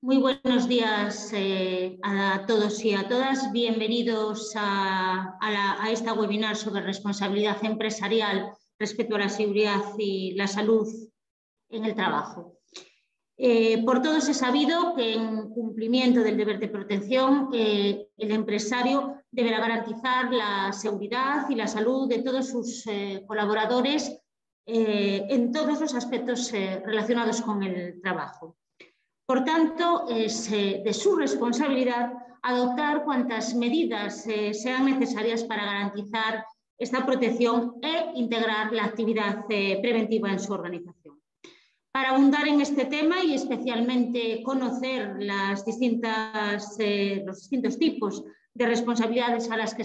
Muy buenos días a todos y a todas. Bienvenidos a esta webinar sobre responsabilidad empresarial respecto a la seguridad y la salud en el trabajo. Por todos es sabido que en cumplimiento del deber de protección, el empresario deberá garantizar la seguridad y la salud de todos sus colaboradores en todos los aspectos relacionados con el trabajo. Por tanto, es de su responsabilidad adoptar cuantas medidas sean necesarias para garantizar esta protección e integrar la actividad preventiva en su organización. Para abundar en este tema y especialmente conocer los distintos tipos de responsabilidades a las que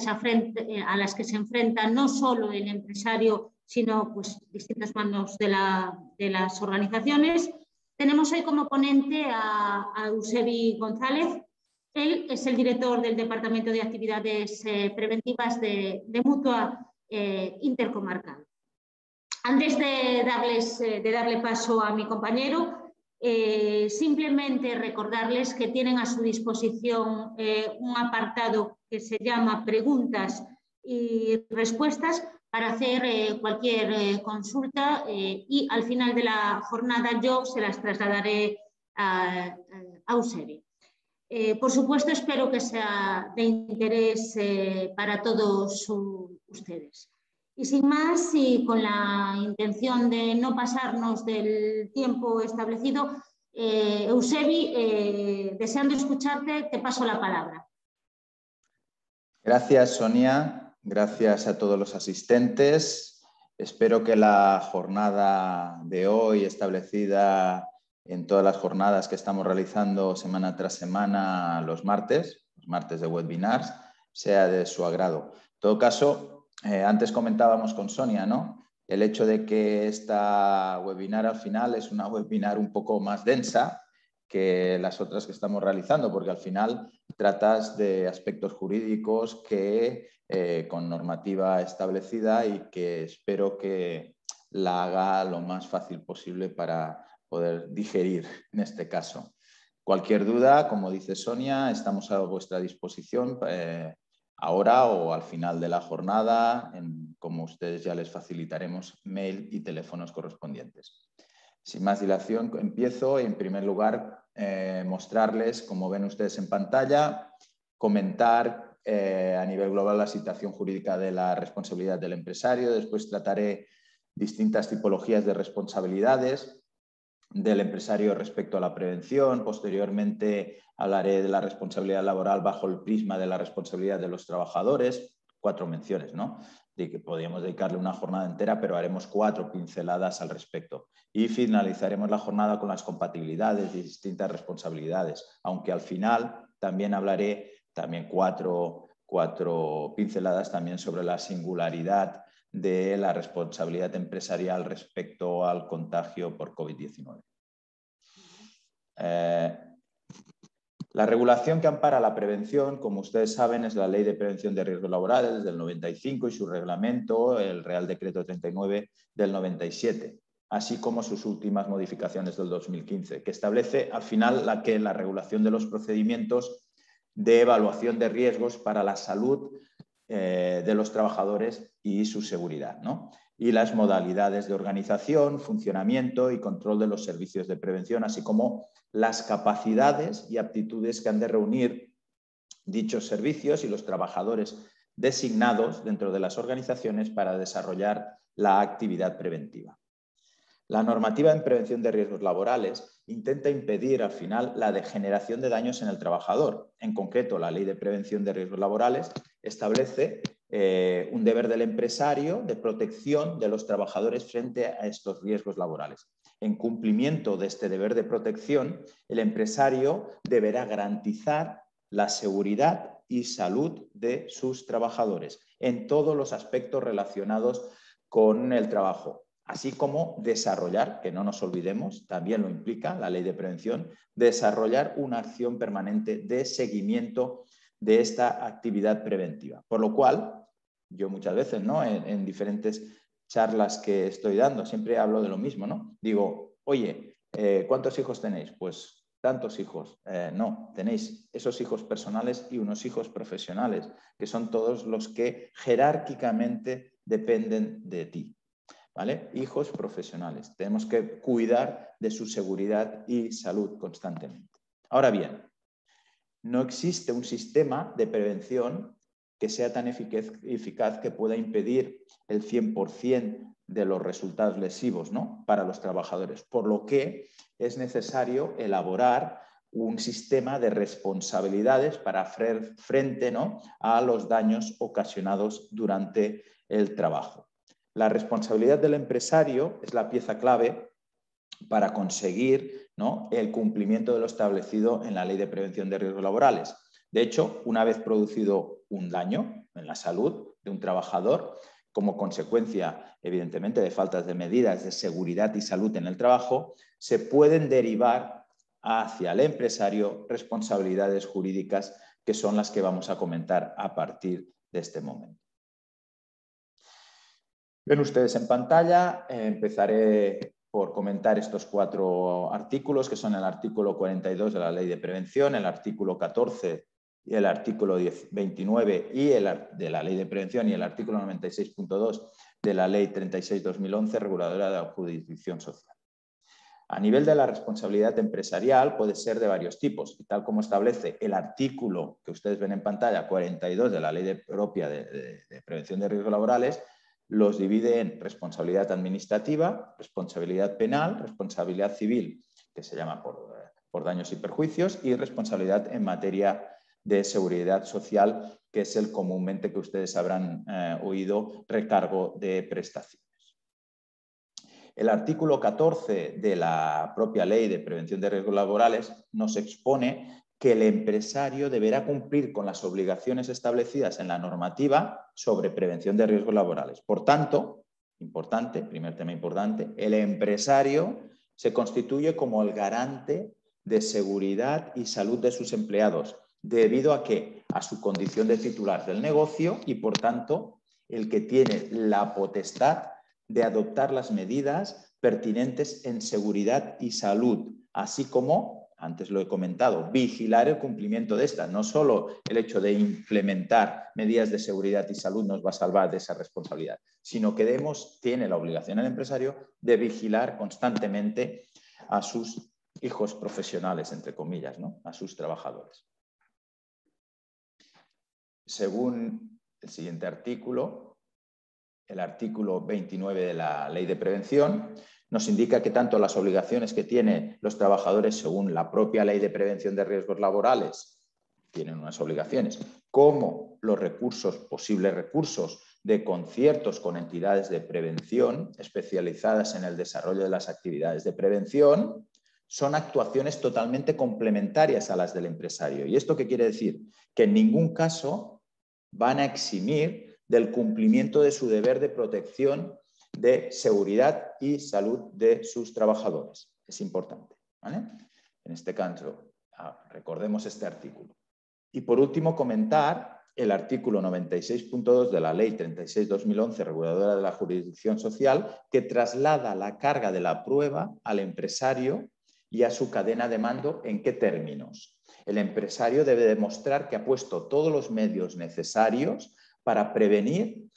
se enfrenta no solo el empresario, sino pues, distintos mandos de las organizaciones, tenemos hoy como ponente a Eusebi González. Él es el director del Departamento de Actividades Preventivas de Mutua Intercomarcal. Antes de darle paso a mi compañero, simplemente recordarles que tienen a su disposición un apartado que se llama Preguntas y Respuestas para hacer cualquier consulta y al final de la jornada yo se las trasladaré a Eusebi. Por supuesto, espero que sea de interés para todos ustedes. Y sin más, y con la intención de no pasarnos del tiempo establecido, Eusebi, deseando escucharte, te paso la palabra. Gracias, Sonia. Gracias a todos los asistentes. Espero que la jornada de hoy, establecida en todas las jornadas que estamos realizando semana tras semana los martes de webinars, sea de su agrado. En todo caso, antes comentábamos con Sonia, ¿no? El hecho de que esta webinar al final es una webinar un poco más densa que las otras que estamos realizando, porque al final tratas de aspectos jurídicos que con normativa establecida y que espero que la haga lo más fácil posible para poder digerir en este caso. Cualquier duda, como dice Sonia, estamos a vuestra disposición ahora o al final de la jornada, como ustedes ya les facilitaremos mail y teléfonos correspondientes. Sin más dilación, empiezo y en primer lugar mostrarles, como ven ustedes en pantalla, comentar a nivel global la situación jurídica de la responsabilidad del empresario. Después trataré distintas tipologías de responsabilidades del empresario respecto a la prevención. Posteriormente hablaré de la responsabilidad laboral bajo el prisma de la responsabilidad de los trabajadores. 4 menciones, ¿no? De que podríamos dedicarle una jornada entera, pero haremos 4 pinceladas al respecto. Y finalizaremos la jornada con las compatibilidades de distintas responsabilidades, aunque al final también hablaré cuatro pinceladas también sobre la singularidad de la responsabilidad empresarial respecto al contagio por COVID-19. La regulación que ampara la prevención, como ustedes saben, es la Ley de Prevención de Riesgos Laborales del 95 y su reglamento, el Real Decreto 39 del 97, así como sus últimas modificaciones del 2015, que establece al final la regulación de los procedimientos de evaluación de riesgos para la salud de los trabajadores y su seguridad, ¿no? Y las modalidades de organización, funcionamiento y control de los servicios de prevención, así como las capacidades y aptitudes que han de reunir dichos servicios y los trabajadores designados dentro de las organizaciones para desarrollar la actividad preventiva. La normativa en prevención de riesgos laborales intenta impedir al final la degeneración de daños en el trabajador. En concreto, la Ley de Prevención de Riesgos Laborales establece un deber del empresario de protección de los trabajadores frente a estos riesgos laborales. En cumplimiento de este deber de protección, el empresario deberá garantizar la seguridad y salud de sus trabajadores en todos los aspectos relacionados con el trabajo, así como desarrollar, que no nos olvidemos, también lo implica la Ley de Prevención, desarrollar una acción permanente de seguimiento de esta actividad preventiva. Por lo cual, yo muchas veces, ¿no? en diferentes charlas que estoy dando, siempre hablo de lo mismo, ¿no? Digo, oye, ¿Cuántos hijos tenéis? Pues tantos hijos. No, tenéis esos hijos personales y unos hijos profesionales, que son todos los que jerárquicamente dependen de ti. ¿Vale? Hijos profesionales. Tenemos que cuidar de su seguridad y salud constantemente. Ahora bien, no existe un sistema de prevención que sea tan eficaz que pueda impedir el 100% de los resultados lesivos, ¿no?, para los trabajadores, por lo que es necesario elaborar un sistema de responsabilidades para hacer frente, ¿no?, a los daños ocasionados durante el trabajo. La responsabilidad del empresario es la pieza clave para conseguir, ¿no?, el cumplimiento de lo establecido en la Ley de Prevención de Riesgos Laborales. De hecho, una vez producido un daño en la salud de un trabajador, como consecuencia, evidentemente, de faltas de medidas de seguridad y salud en el trabajo, se pueden derivar hacia el empresario responsabilidades jurídicas que son las que vamos a comentar a partir de este momento. Ven ustedes en pantalla, empezaré por comentar estos 4 artículos, que son el artículo 42 de la Ley de Prevención, el artículo 14 y el artículo 29 de la Ley de Prevención y el artículo 96.2 de la Ley 36/2011, reguladora de la jurisdicción social. A nivel de la responsabilidad empresarial puede ser de varios tipos, y tal como establece el artículo que ustedes ven en pantalla, 42 de la Ley propia de Prevención de Riesgos Laborales, los divide en responsabilidad administrativa, responsabilidad penal, responsabilidad civil, que se llama por daños y perjuicios, y responsabilidad en materia de seguridad social, que es el comúnmente que ustedes habrán oído, recargo de prestaciones. El artículo 14 de la propia Ley de Prevención de Riesgos Laborales nos expone que el empresario deberá cumplir con las obligaciones establecidas en la normativa sobre prevención de riesgos laborales. Por tanto, primer tema importante, el empresario se constituye como el garante de seguridad y salud de sus empleados, debido a que a su condición de titular del negocio y, por tanto, el que tiene la potestad de adoptar las medidas pertinentes en seguridad y salud, así como, antes lo he comentado, vigilar el cumplimiento de estas. No solo el hecho de implementar medidas de seguridad y salud nos va a salvar de esa responsabilidad, sino que tiene la obligación el empresario de vigilar constantemente a sus hijos profesionales, entre comillas, ¿no?, a sus trabajadores. Según el siguiente artículo, el artículo 29 de la Ley de Prevención, nos indica que tanto las obligaciones que tienen los trabajadores según la propia Ley de Prevención de Riesgos Laborales, tienen unas obligaciones, como los posibles recursos de conciertos con entidades de prevención especializadas en el desarrollo de las actividades de prevención, son actuaciones totalmente complementarias a las del empresario. ¿Y esto qué quiere decir? Que en ningún caso van a eximir del cumplimiento de su deber de protección de seguridad y salud de sus trabajadores. Es importante, ¿vale? En este caso, recordemos este artículo. Y por último, comentar el artículo 96.2 de la Ley 36/2011, reguladora de la jurisdicción social, que traslada la carga de la prueba al empresario y a su cadena de mando. ¿En qué términos? El empresario debe demostrar que ha puesto todos los medios necesarios para prevenir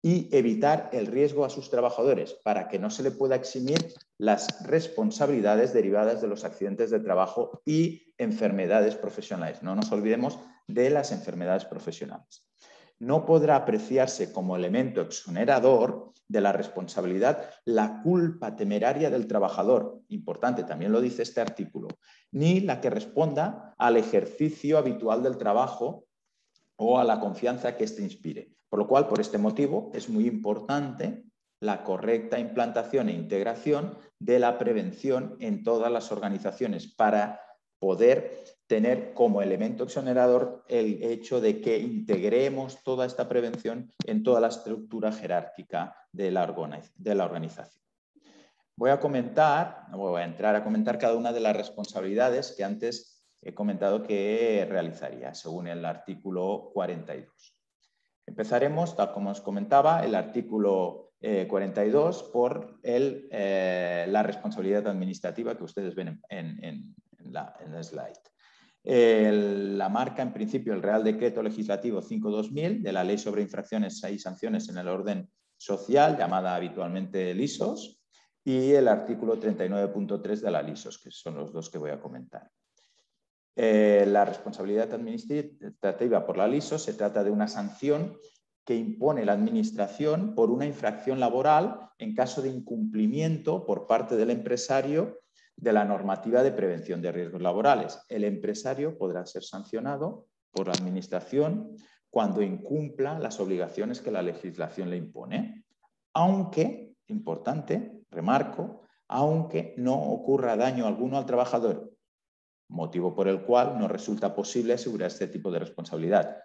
y evitar el riesgo a sus trabajadores, para que no se le pueda eximir las responsabilidades derivadas de los accidentes de trabajo y enfermedades profesionales. No nos olvidemos de las enfermedades profesionales. No podrá apreciarse como elemento exonerador de la responsabilidad la culpa temeraria del trabajador, importante, también lo dice este artículo, ni la que responda al ejercicio habitual del trabajo o a la confianza que éste inspire. Por lo cual, por este motivo, es muy importante la correcta implantación e integración de la prevención en todas las organizaciones para poder tener como elemento exonerador el hecho de que integremos toda esta prevención en toda la estructura jerárquica de la organización. Voy a entrar a comentar cada una de las responsabilidades que antes he comentado que realizaría, según el artículo 42. Empezaremos, tal como os comentaba, el artículo 42 por la responsabilidad administrativa que ustedes ven en la slide. La marca, en principio, el Real Decreto Legislativo 5/2000 de la Ley sobre Infracciones y Sanciones en el Orden Social, llamada habitualmente LISOS, y el artículo 39.3 de la LISOS, que son los dos que voy a comentar. La responsabilidad administrativa por la LISOS se trata de una sanción que impone la Administración por una infracción laboral en caso de incumplimiento por parte del empresario de la normativa de prevención de riesgos laborales. El empresario podrá ser sancionado por la Administración cuando incumpla las obligaciones que la legislación le impone, aunque, importante, remarco, aunque no ocurra daño alguno al trabajador, motivo por el cual no resulta posible asegurar este tipo de responsabilidad.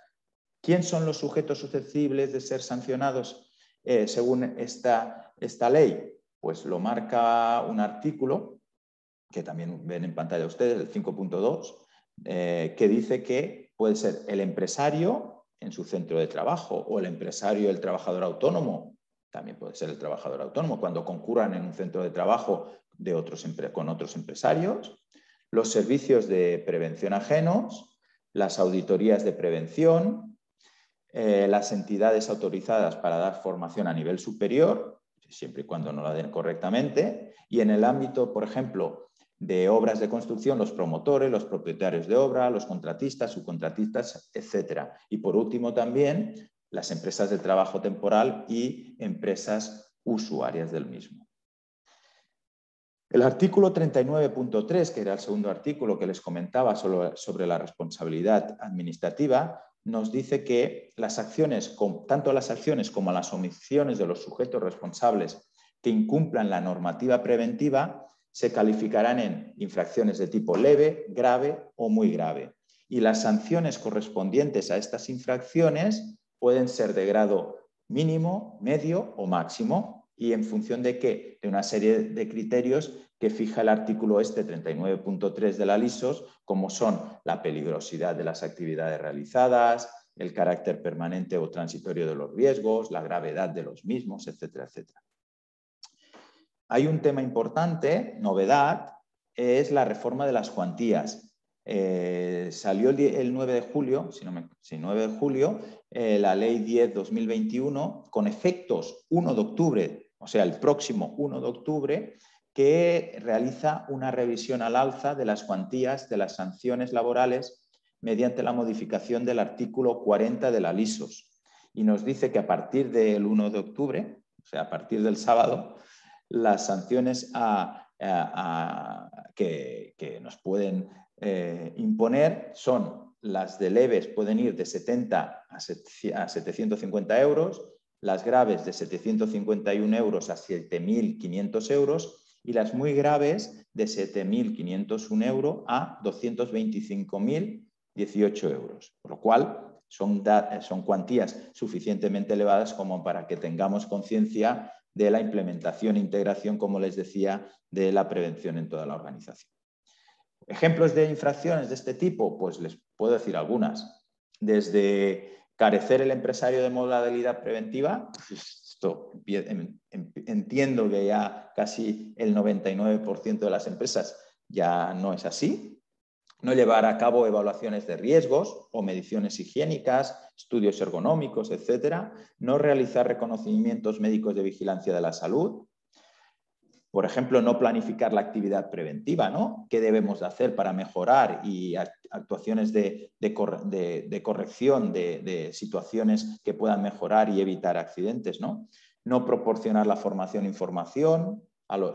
¿Quién son los sujetos susceptibles de ser sancionados según esta ley? Pues lo marca un artículo, que también ven en pantalla ustedes, el 5.2, que dice que puede ser el empresario en su centro de trabajo o el empresario, el trabajador autónomo, también puede ser el trabajador autónomo, cuando concurran en un centro de trabajo con otros empresarios, los servicios de prevención ajenos, las auditorías de prevención, las entidades autorizadas para dar formación a nivel superior, siempre y cuando no la den correctamente, y en el ámbito, por ejemplo, de obras de construcción, los promotores, los propietarios de obra, los contratistas, subcontratistas, etc. Y por último también las empresas de trabajo temporal y empresas usuarias del mismo. El artículo 39.3, que era el segundo artículo que les comentaba sobre la responsabilidad administrativa, nos dice que las acciones, tanto las acciones como las omisiones de los sujetos responsables que incumplan la normativa preventiva se calificarán en infracciones de tipo leve, grave o muy grave. Y las sanciones correspondientes a estas infracciones pueden ser de grado mínimo, medio o máximo. ¿Y en función de qué? De una serie de criterios que fija el artículo 39.3 de la LISOS, como son la peligrosidad de las actividades realizadas, el carácter permanente o transitorio de los riesgos, la gravedad de los mismos, etcétera, etcétera. Hay un tema importante, novedad, es la reforma de las cuantías. Salió el 9 de julio, 9 de julio, la Ley 10/2021 con efectos 1 de octubre, o sea, el próximo 1 de octubre, que realiza una revisión al alza de las cuantías de las sanciones laborales mediante la modificación del artículo 40 de la LISOS. Y nos dice que a partir del 1 de octubre, o sea, a partir del sábado, las sanciones que nos pueden imponer son las de leves, pueden ir de 70 a 750 euros, las graves de 751 euros a 7.500 euros y las muy graves de 7.501 euros a 225.018 euros, por lo cual son cuantías suficientemente elevadas como para que tengamos conciencia de la implementación e integración, como les decía, de la prevención en toda la organización. ¿Ejemplos de infracciones de este tipo? Pues les puedo decir algunas. Desde carecer el empresario de modalidad preventiva, esto entiendo que ya casi el 99% de las empresas ya no es así. No llevar a cabo evaluaciones de riesgos o mediciones higiénicas, estudios ergonómicos, etc. No realizar reconocimientos médicos de vigilancia de la salud. Por ejemplo, no planificar la actividad preventiva, ¿no? ¿Qué debemos de hacer para mejorar? Y actuaciones de corrección de situaciones que puedan mejorar y evitar accidentes, ¿no? No proporcionar la formación e información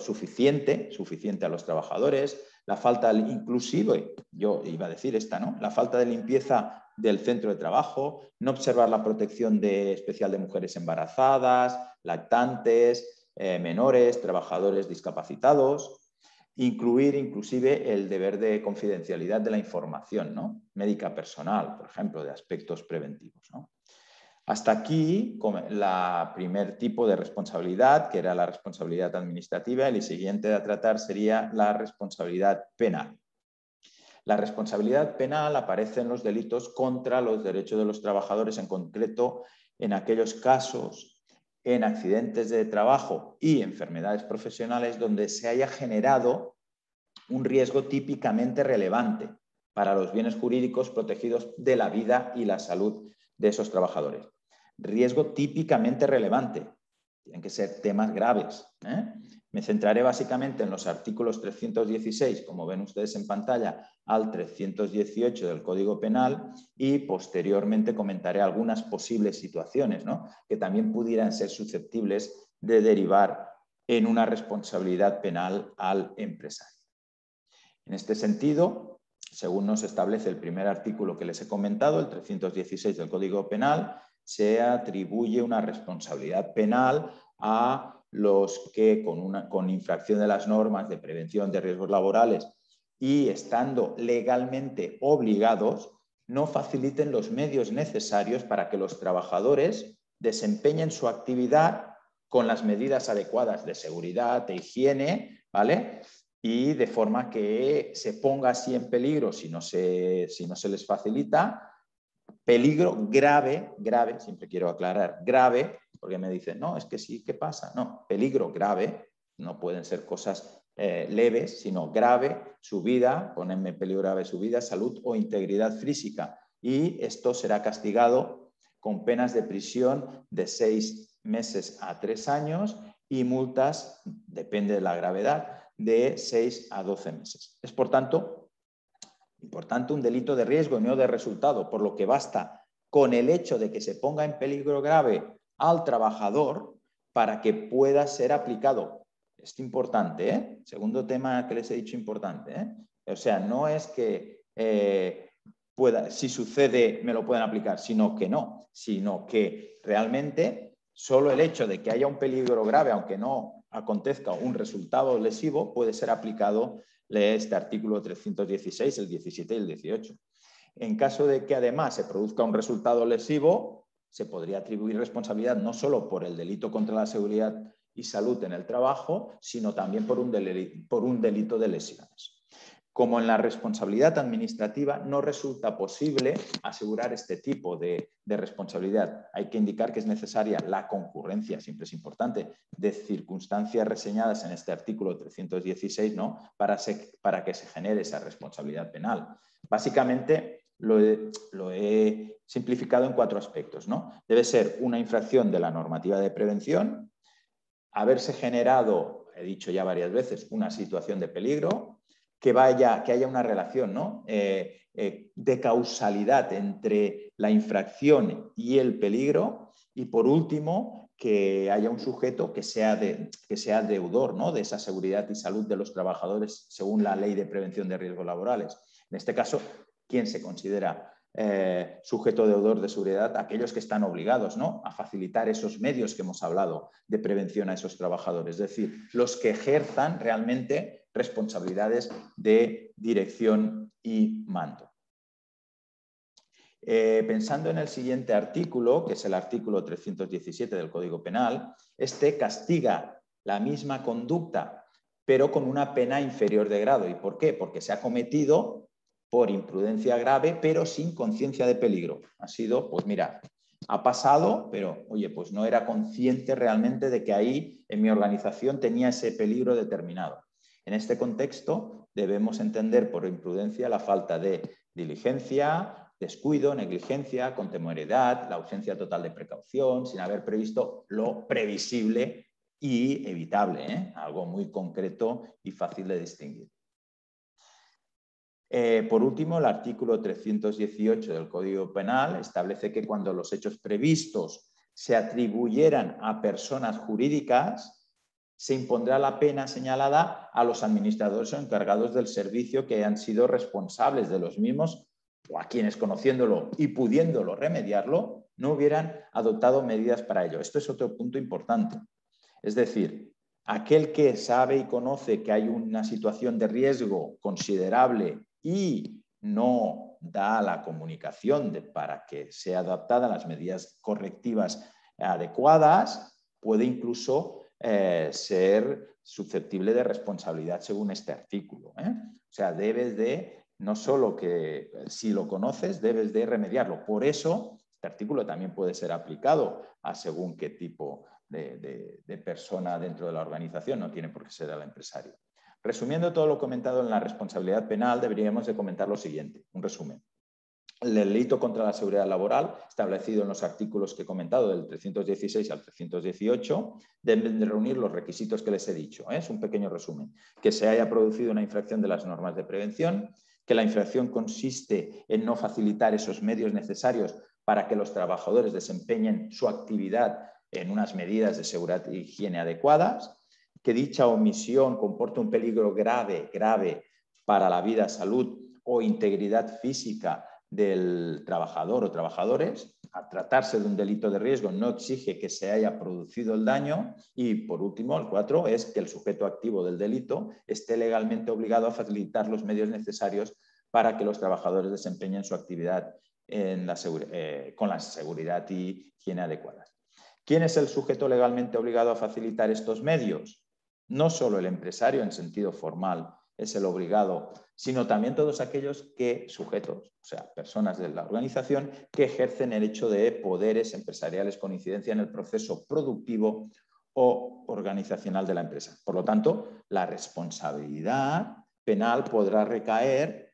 suficiente a los trabajadores. La falta, inclusive, yo iba a decir esta, ¿no? La falta de limpieza del centro de trabajo, no observar la protección especial de mujeres embarazadas, lactantes, menores, trabajadores discapacitados, incluir inclusive el deber de confidencialidad de la información, ¿no? Médica personal, por ejemplo, de aspectos preventivos, ¿no? Hasta aquí el primer tipo de responsabilidad, que era la responsabilidad administrativa, y el siguiente a tratar sería la responsabilidad penal. La responsabilidad penal aparece en los delitos contra los derechos de los trabajadores, en concreto en aquellos casos en accidentes de trabajo y enfermedades profesionales donde se haya generado un riesgo típicamente relevante para los bienes jurídicos protegidos de la vida y la salud de esos trabajadores. Riesgo típicamente relevante. Tienen que ser temas graves. Me centraré básicamente en los artículos 316, como ven ustedes en pantalla, al 318 del Código Penal y posteriormente comentaré algunas posibles situaciones, ¿no?, que también pudieran ser susceptibles de derivar en una responsabilidad penal al empresario. En este sentido, según nos establece el primer artículo que les he comentado, el 316 del Código Penal, se atribuye una responsabilidad penal a los que con infracción de las normas de prevención de riesgos laborales y estando legalmente obligados, no faciliten los medios necesarios para que los trabajadores desempeñen su actividad con las medidas adecuadas de seguridad, de higiene, ¿vale?, y de forma que se ponga así en peligro, si no se les facilita, peligro grave, siempre quiero aclarar, grave, porque me dicen, no, es que sí, ¿qué pasa? No, peligro grave, no pueden ser cosas leves, sino grave, su vida, ponerme en peligro grave su vida, salud o integridad física. Y esto será castigado con penas de prisión de 6 meses a 3 años y multas, depende de la gravedad, de 6 a 12 meses. Es, por tanto, importante un delito de riesgo y no de resultado, por lo que basta con el hecho de que se ponga en peligro grave al trabajador para que pueda ser aplicado. Es importante, ¿eh? Segundo tema que les he dicho importante, ¿eh? O sea, no es que si sucede me lo pueden aplicar, sino que no, sino que realmente solo el hecho de que haya un peligro grave, aunque no acontezca un resultado lesivo, puede ser aplicado este artículo 316, el 17 y el 18. En caso de que además se produzca un resultado lesivo, se podría atribuir responsabilidad no solo por el delito contra la seguridad y salud en el trabajo, sino también por un delito de lesiones. Como en la responsabilidad administrativa no resulta posible asegurar este tipo de responsabilidad, hay que indicar que es necesaria la concurrencia, siempre es importante, de circunstancias reseñadas en este artículo 316, ¿no?, para que se genere esa responsabilidad penal. Básicamente lo he simplificado en 4 aspectos, ¿no? Debe ser una infracción de la normativa de prevención, haberse generado, he dicho ya varias veces, una situación de peligro, que haya una relación, ¿no?, de causalidad entre la infracción y el peligro, y por último, que haya un sujeto que sea deudor, ¿no?, de esa seguridad y salud de los trabajadores según la Ley de Prevención de Riesgos Laborales. En este caso, ¿quién se considera sujeto deudor de seguridad? Aquellos que están obligados, ¿no?, a facilitar esos medios que hemos hablado de prevención a esos trabajadores, es decir, los que ejerzan realmente responsabilidades de dirección y mando. Pensando en el siguiente artículo, que es el artículo 317 del Código Penal, este castiga la misma conducta, pero con una pena inferior de grado. ¿Y por qué? Porque se ha cometido por imprudencia grave, pero sin conciencia de peligro. Ha sido, pues mira, ha pasado, pero oye, pues no era consciente realmente de que ahí en mi organización tenía ese peligro determinado. En este contexto debemos entender por imprudencia la falta de diligencia, descuido, negligencia, con temeridad, la ausencia total de precaución, sin haber previsto lo previsible y evitable, ¿eh? Algo muy concreto y fácil de distinguir. Por último, el artículo 318 del Código Penal establece que cuando los hechos previstos se atribuyeran a personas jurídicas, se impondrá la pena señalada a los administradores o encargados del servicio que han sido responsables de los mismos o a quienes, conociéndolo y pudiéndolo remediarlo, no hubieran adoptado medidas para ello. Esto es otro punto importante. Es decir, aquel que sabe y conoce que hay una situación de riesgo considerable y no da la comunicación para que sea adaptada las medidas correctivas adecuadas, puede incluso ser susceptible de responsabilidad según este artículo, ¿eh? O sea, debes de, no solo que si lo conoces, debes de remediarlo. Por eso, este artículo también puede ser aplicado a según qué tipo de persona dentro de la organización, no tiene por qué ser el empresario. Resumiendo todo lo comentado en la responsabilidad penal, deberíamos de comentar lo siguiente, un resumen. El delito contra la seguridad laboral, establecido en los artículos que he comentado, del 316 al 318, deben de reunir los requisitos que les he dicho. Es un pequeño resumen. Que se haya producido una infracción de las normas de prevención, que la infracción consiste en no facilitar esos medios necesarios para que los trabajadores desempeñen su actividad en unas medidas de seguridad e higiene adecuadas, que dicha omisión comporte un peligro grave para la vida, salud o integridad física del trabajador o trabajadores. Al tratarse de un delito de riesgo no exige que se haya producido el daño y, por último, el 4 es que el sujeto activo del delito esté legalmente obligado a facilitar los medios necesarios para que los trabajadores desempeñen su actividad con la seguridad y higiene adecuadas. ¿Quién es el sujeto legalmente obligado a facilitar estos medios? No solo el empresario en sentido formal es el obligado, sino también todos aquellos sujetos, o sea, personas de la organización que ejercen el hecho de poderes empresariales con incidencia en el proceso productivo o organizacional de la empresa. Por lo tanto, la responsabilidad penal podrá recaer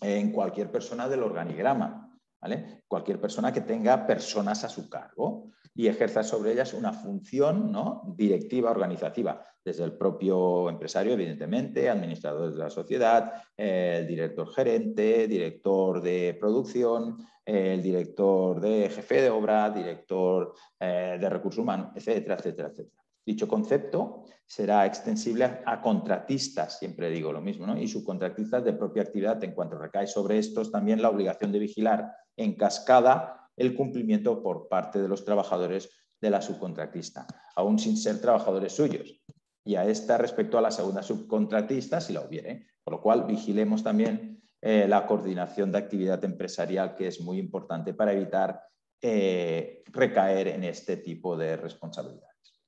en cualquier persona del organigrama, ¿vale? Cualquier persona que tenga personas a su cargo y ejerza sobre ellas una función, ¿no?, directiva, organizativa, desde el propio empresario, evidentemente, administrador de la sociedad, el director gerente, director de producción, el director de jefe de obra, director de recursos humanos, etcétera, etcétera, etcétera. Dicho concepto será extensible a contratistas, siempre digo lo mismo, ¿no?, y subcontratistas de propia actividad, en cuanto recae sobre estos también la obligación de vigilar en cascada el cumplimiento por parte de los trabajadores de la subcontratista, aún sin ser trabajadores suyos. Y a esta respecto a la segunda subcontratista, si la hubiere. Por lo cual, vigilemos también la coordinación de actividad empresarial, que es muy importante para evitar recaer en este tipo de responsabilidades.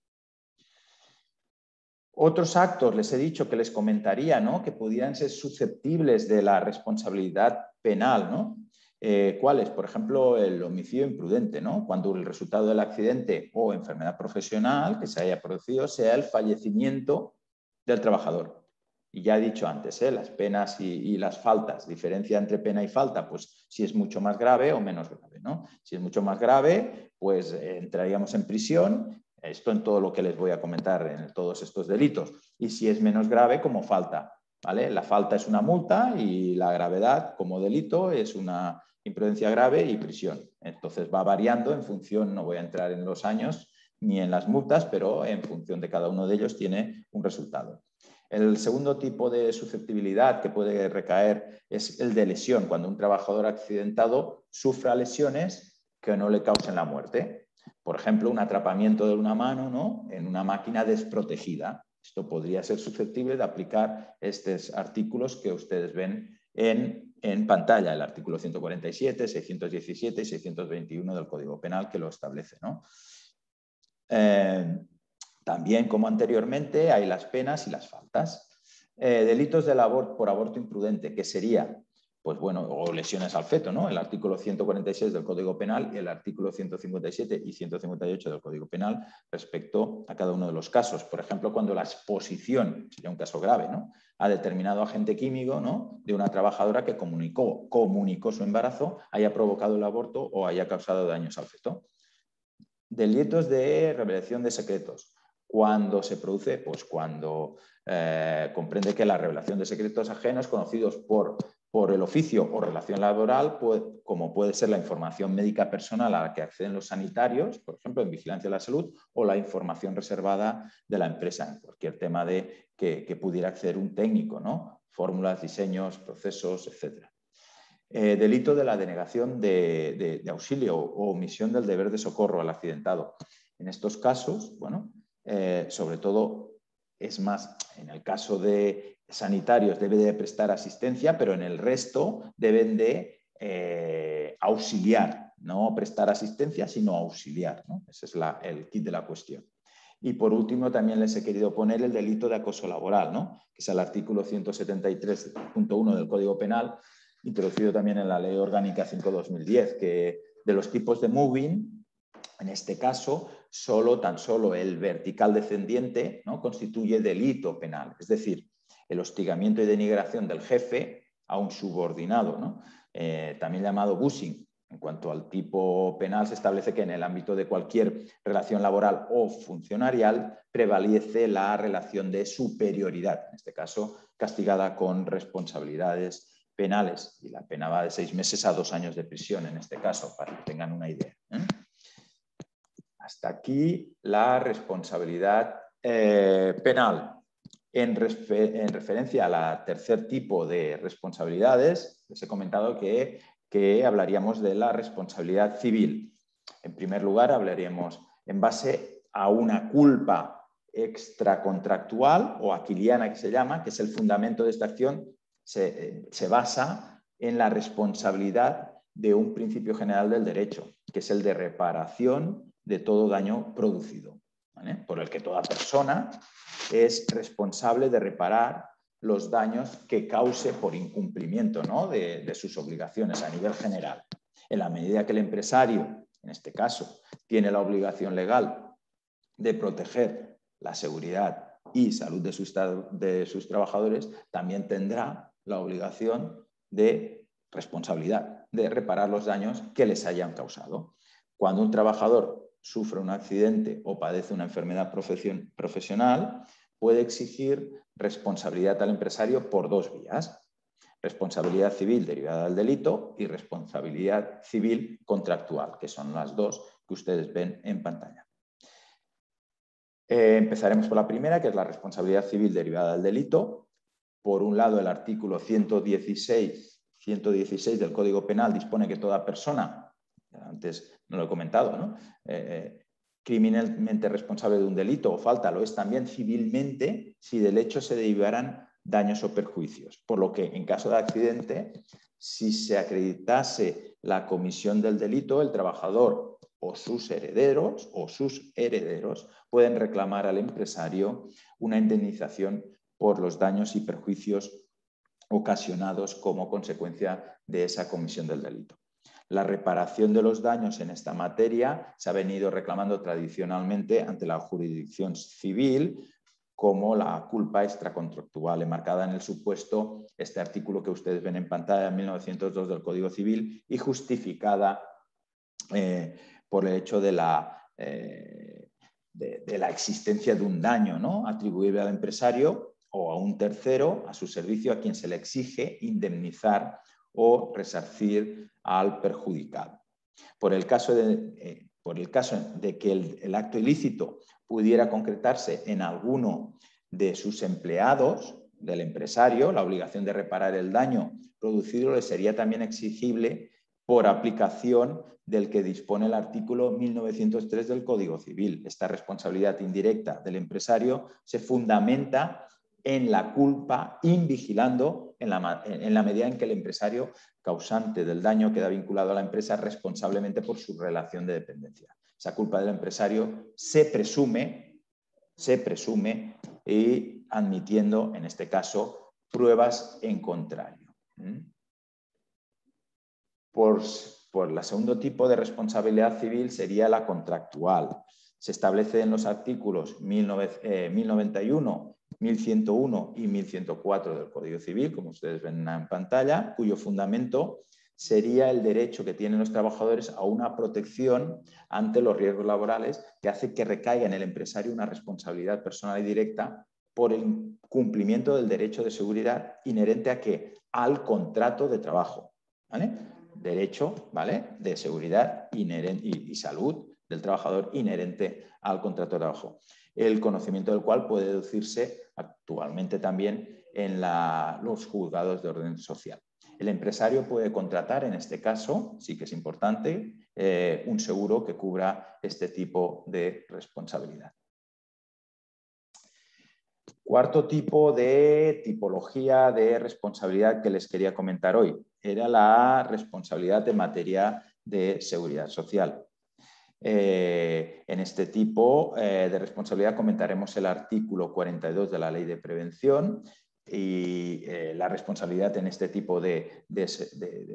Otros actos, les he dicho que les comentaría, ¿no?, que pudieran ser susceptibles de la responsabilidad penal, ¿no? ¿Cuáles? Por ejemplo, el homicidio imprudente, ¿no?, cuando el resultado del accidente o enfermedad profesional que se haya producido sea el fallecimiento del trabajador. Y ya he dicho antes, las penas y las faltas, diferencia entre pena y falta, pues si es mucho más grave o menos grave, ¿no? Si es mucho más grave, pues entraríamos en prisión. Esto en todo lo que les voy a comentar en todos estos delitos. Y si es menos grave, como falta, ¿vale? La falta es una multa y la gravedad como delito es una imprudencia grave y prisión. Entonces va variando en función, no voy a entrar en los años ni en las multas, pero en función de cada uno de ellos tiene un resultado. El segundo tipo de susceptibilidad que puede recaer es el de lesión, cuando un trabajador accidentado sufra lesiones que no le causen la muerte. Por ejemplo, un atrapamiento de una mano, ¿no?, en una máquina desprotegida. Esto podría ser susceptible de aplicar estos artículos que ustedes ven en pantalla, el artículo 147, 617 y 621 del Código Penal, que lo establece, ¿no? También, como anteriormente, hay las penas y las faltas. Delitos por aborto imprudente, que sería, pues bueno, o lesiones al feto, ¿no?, el artículo 146 del Código Penal y el artículo 157 y 158 del Código Penal respecto a cada uno de los casos. Por ejemplo, cuando la exposición, sería un caso grave, ¿no?, a determinado agente químico, ¿no?, de una trabajadora que comunicó su embarazo, haya provocado el aborto o haya causado daños al feto. Delitos de revelación de secretos. Cuando se produce, pues cuando comprende que la revelación de secretos ajenos conocidos por el oficio o relación laboral, como puede ser la información médica personal a la que acceden los sanitarios, por ejemplo, en vigilancia de la salud, o la información reservada de la empresa, en cualquier tema que pudiera acceder un técnico, ¿no?, fórmulas, diseños, procesos, etc. Delito de la denegación de auxilio o omisión del deber de socorro al accidentado. En estos casos, bueno, sobre todo, es más, en el caso de sanitarios debe de prestar asistencia, pero en el resto deben de auxiliar, no prestar asistencia, sino auxiliar, ¿no? Ese es el kit de la cuestión. Y por último, también les he querido poner el delito de acoso laboral, ¿no?, que es el artículo 173.1 del Código Penal, introducido también en la Ley Orgánica 5/2010, que de los tipos de moving, en este caso, tan solo el vertical descendiente, ¿no?, constituye delito penal. Es decir, el hostigamiento y denigración del jefe a un subordinado, ¿no? También llamado bushing. En cuanto al tipo penal, se establece que en el ámbito de cualquier relación laboral o funcionarial prevalece la relación de superioridad, en este caso castigada con responsabilidades penales, y la pena va de 6 meses a 2 años de prisión en este caso, para que tengan una idea. Hasta aquí la responsabilidad penal. En referencia al tercer tipo de responsabilidades, les he comentado que hablaríamos de la responsabilidad civil. En primer lugar, hablaríamos en base a una culpa extracontractual o aquiliana, que se llama, que es el fundamento de esta acción, se basa en la responsabilidad de un principio general del derecho, que es el de reparación de todo daño producido, ¿vale?, por el que toda persona es responsable de reparar los daños que cause por incumplimiento, ¿no?, de sus obligaciones a nivel general. En la medida que el empresario, en este caso, tiene la obligación legal de proteger la seguridad y salud de sus trabajadores, también tendrá la obligación de responsabilidad de reparar los daños que les hayan causado. Cuando un trabajador sufre un accidente o padece una enfermedad profesional, puede exigir responsabilidad al empresario por 2 vías: responsabilidad civil derivada del delito y responsabilidad civil contractual, que son las dos que ustedes ven en pantalla. Empezaremos por la primera, que es la responsabilidad civil derivada del delito. Por un lado, el artículo 116 del Código Penal dispone que toda persona, antes no lo he comentado, ¿no?, criminalmente responsable de un delito o falta lo es también civilmente si del hecho se derivaran daños o perjuicios. Por lo que, en caso de accidente, si se acreditase la comisión del delito, el trabajador o sus herederos pueden reclamar al empresario una indemnización por los daños y perjuicios ocasionados como consecuencia de esa comisión del delito. La reparación de los daños en esta materia se ha venido reclamando tradicionalmente ante la jurisdicción civil como la culpa extracontractual, enmarcada en el supuesto, este artículo que ustedes ven en pantalla, 1902 del Código Civil, y justificada por el hecho de la existencia de un daño, ¿no?, atribuible al empresario o a un tercero a su servicio, a quien se le exige indemnizar o resarcir al perjudicado. Por el caso de que el acto ilícito pudiera concretarse en alguno de sus empleados del empresario, la obligación de reparar el daño producido le sería también exigible por aplicación del que dispone el artículo 1903 del Código Civil. Esta responsabilidad indirecta del empresario se fundamenta en la culpa invigilando en la medida en que el empresario causante del daño queda vinculado a la empresa responsablemente por su relación de dependencia. Esa culpa del empresario se presume y admitiendo, en este caso, pruebas en contrario. Por el segundo tipo de responsabilidad civil sería la contractual. Se establece en los artículos 1091, 1101 y 1104 del Código Civil, como ustedes ven en pantalla, cuyo fundamento sería el derecho que tienen los trabajadores a una protección ante los riesgos laborales, que hace que recaiga en el empresario una responsabilidad personal y directa por el cumplimiento del derecho de seguridad inherente a ¿qué? Al contrato de trabajo, ¿vale? Derecho, ¿vale?, de seguridad y salud del trabajador inherente al contrato de trabajo, el conocimiento del cual puede deducirse actualmente también en los juzgados de orden social. El empresario puede contratar, en este caso, sí que es importante, un seguro que cubra este tipo de responsabilidad. Cuarto tipo de tipología de responsabilidad que les quería comentar hoy era la responsabilidad en materia de seguridad social. En este tipo de responsabilidad comentaremos el artículo 42 de la Ley de Prevención, y la responsabilidad en este tipo de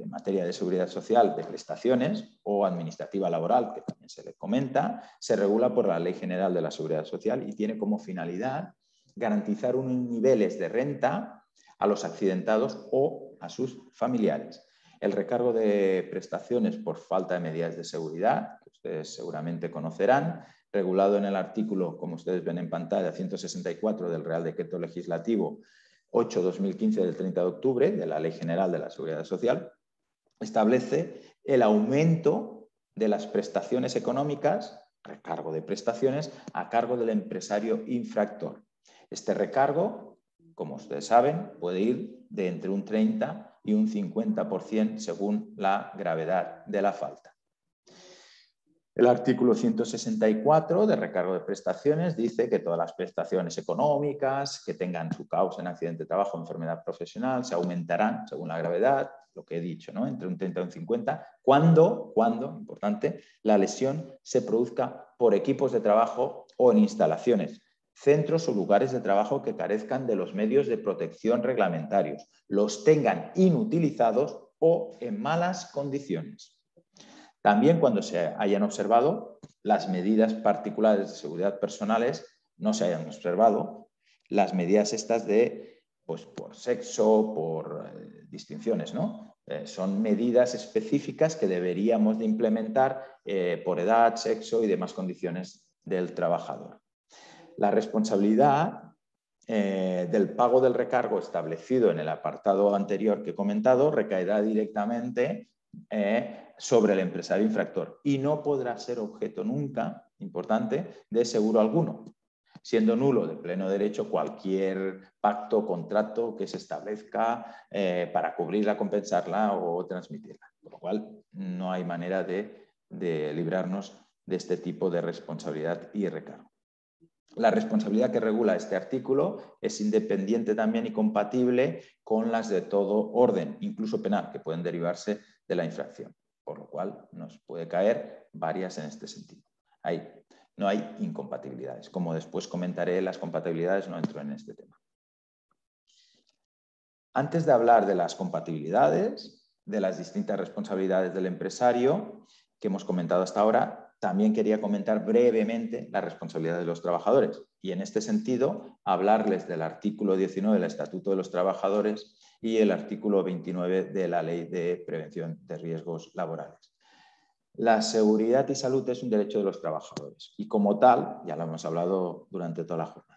materia de seguridad social, de prestaciones o administrativa laboral, que también se le comenta, se regula por la Ley General de la Seguridad Social y tiene como finalidad garantizar unos niveles de renta a los accidentados o a sus familiares. El recargo de prestaciones por falta de medidas de seguridad, que ustedes seguramente conocerán, regulado en el artículo, como ustedes ven en pantalla, 164 del Real Decreto Legislativo 8/2015 del 30 de octubre de la Ley General de la Seguridad Social, establece el aumento de las prestaciones económicas, recargo de prestaciones, a cargo del empresario infractor. Este recargo, como ustedes saben, puede ir de entre un 30 y un 50% según la gravedad de la falta. El artículo 164 de recargo de prestaciones dice que todas las prestaciones económicas que tengan su causa en accidente de trabajo o enfermedad profesional se aumentarán según la gravedad, lo que he dicho, ¿no? Entre un 30 y un 50, cuando, importante, la lesión se produzca por equipos de trabajo o en instalaciones, centros o lugares de trabajo que carezcan de los medios de protección reglamentarios, los tengan inutilizados o en malas condiciones. También cuando se hayan observado las medidas particulares de seguridad personales, no se hayan observado las medidas estas de, pues, por sexo, por distinciones, ¿no? Son medidas específicas que deberíamos de implementar por edad, sexo y demás condiciones del trabajador. La responsabilidad del pago del recargo establecido en el apartado anterior que he comentado recaerá directamente sobre el empresario infractor y no podrá ser objeto nunca, importante, de seguro alguno, siendo nulo de pleno derecho cualquier pacto o contrato que se establezca para cubrirla, compensarla o transmitirla. Por lo cual, no hay manera de librarnos de este tipo de responsabilidad y recargo. La responsabilidad que regula este artículo es independiente también y compatible con las de todo orden, incluso penal, que pueden derivarse de la infracción, por lo cual nos puede caer varias en este sentido. No hay incompatibilidades. Como después comentaré las compatibilidades, no entro en este tema. Antes de hablar de las compatibilidades, de las distintas responsabilidades del empresario que hemos comentado hasta ahora, también quería comentar brevemente la responsabilidad de los trabajadores y en este sentido hablarles del artículo 19 del Estatuto de los Trabajadores y el artículo 29 de la Ley de Prevención de Riesgos Laborales. La seguridad y salud es un derecho de los trabajadores y como tal, ya lo hemos hablado durante toda la jornada,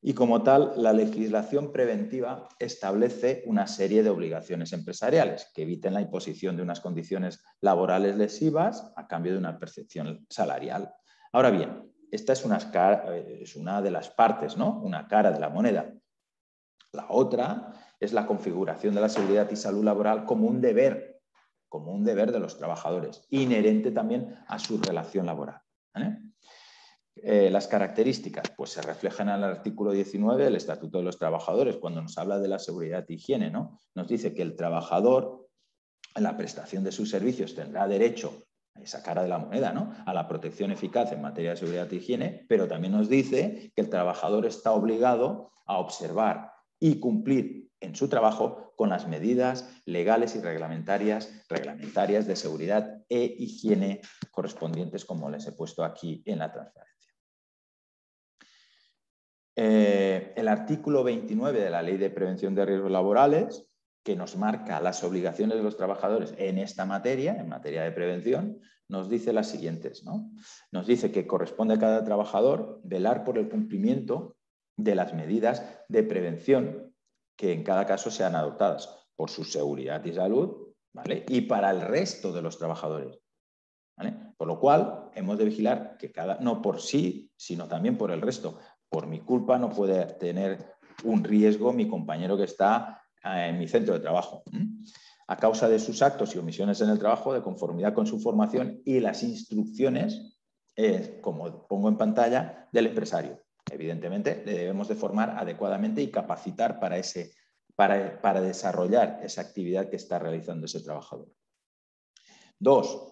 y como tal, la legislación preventiva establece una serie de obligaciones empresariales que eviten la imposición de unas condiciones laborales lesivas a cambio de una percepción salarial. Ahora bien, esta es una de las partes, ¿no? Una cara de la moneda. La otra es la configuración de la seguridad y salud laboral como un deber de los trabajadores, inherente también a su relación laboral, ¿vale? Las características pues se reflejan en el artículo 19 del Estatuto de los Trabajadores cuando nos habla de la seguridad e higiene, ¿no? Nos dice que el trabajador en la prestación de sus servicios tendrá derecho a esa cara de la moneda, ¿no? A la protección eficaz en materia de seguridad e higiene, pero también nos dice que el trabajador está obligado a observar y cumplir en su trabajo con las medidas legales y reglamentarias de seguridad e higiene correspondientes, como les he puesto aquí en la transparencia. El artículo 29 de la Ley de Prevención de Riesgos Laborales, que nos marca las obligaciones de los trabajadores en esta materia, en materia de prevención, nos dice las siguientes, ¿no? Nos dice que corresponde a cada trabajador velar por el cumplimiento de las medidas de prevención que en cada caso sean adoptadas por su seguridad y salud, ¿vale? Y para el resto de los trabajadores, ¿vale? Por lo cual, hemos de vigilar que no por sí, sino también por el resto. Por mi culpa no puede tener un riesgo mi compañero que está en mi centro de trabajo, a causa de sus actos y omisiones en el trabajo, de conformidad con su formación y las instrucciones, como pongo en pantalla, del empresario. Evidentemente, le debemos de formar adecuadamente y capacitar para desarrollar esa actividad que está realizando ese trabajador. 2.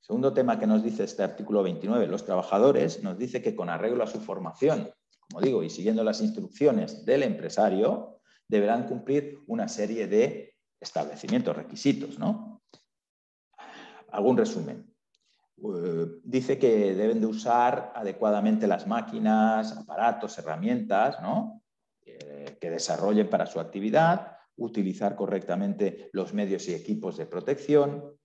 Segundo tema que nos dice este artículo 29, los trabajadores nos dice que con arreglo a su formación, como digo, y siguiendo las instrucciones del empresario, deberán cumplir una serie de establecimientos, requisitos, ¿no? Algún resumen. Dice que deben de usar adecuadamente las máquinas, aparatos, herramientas, ¿no? Que desarrollen para su actividad, utilizar correctamente los medios y equipos de protección,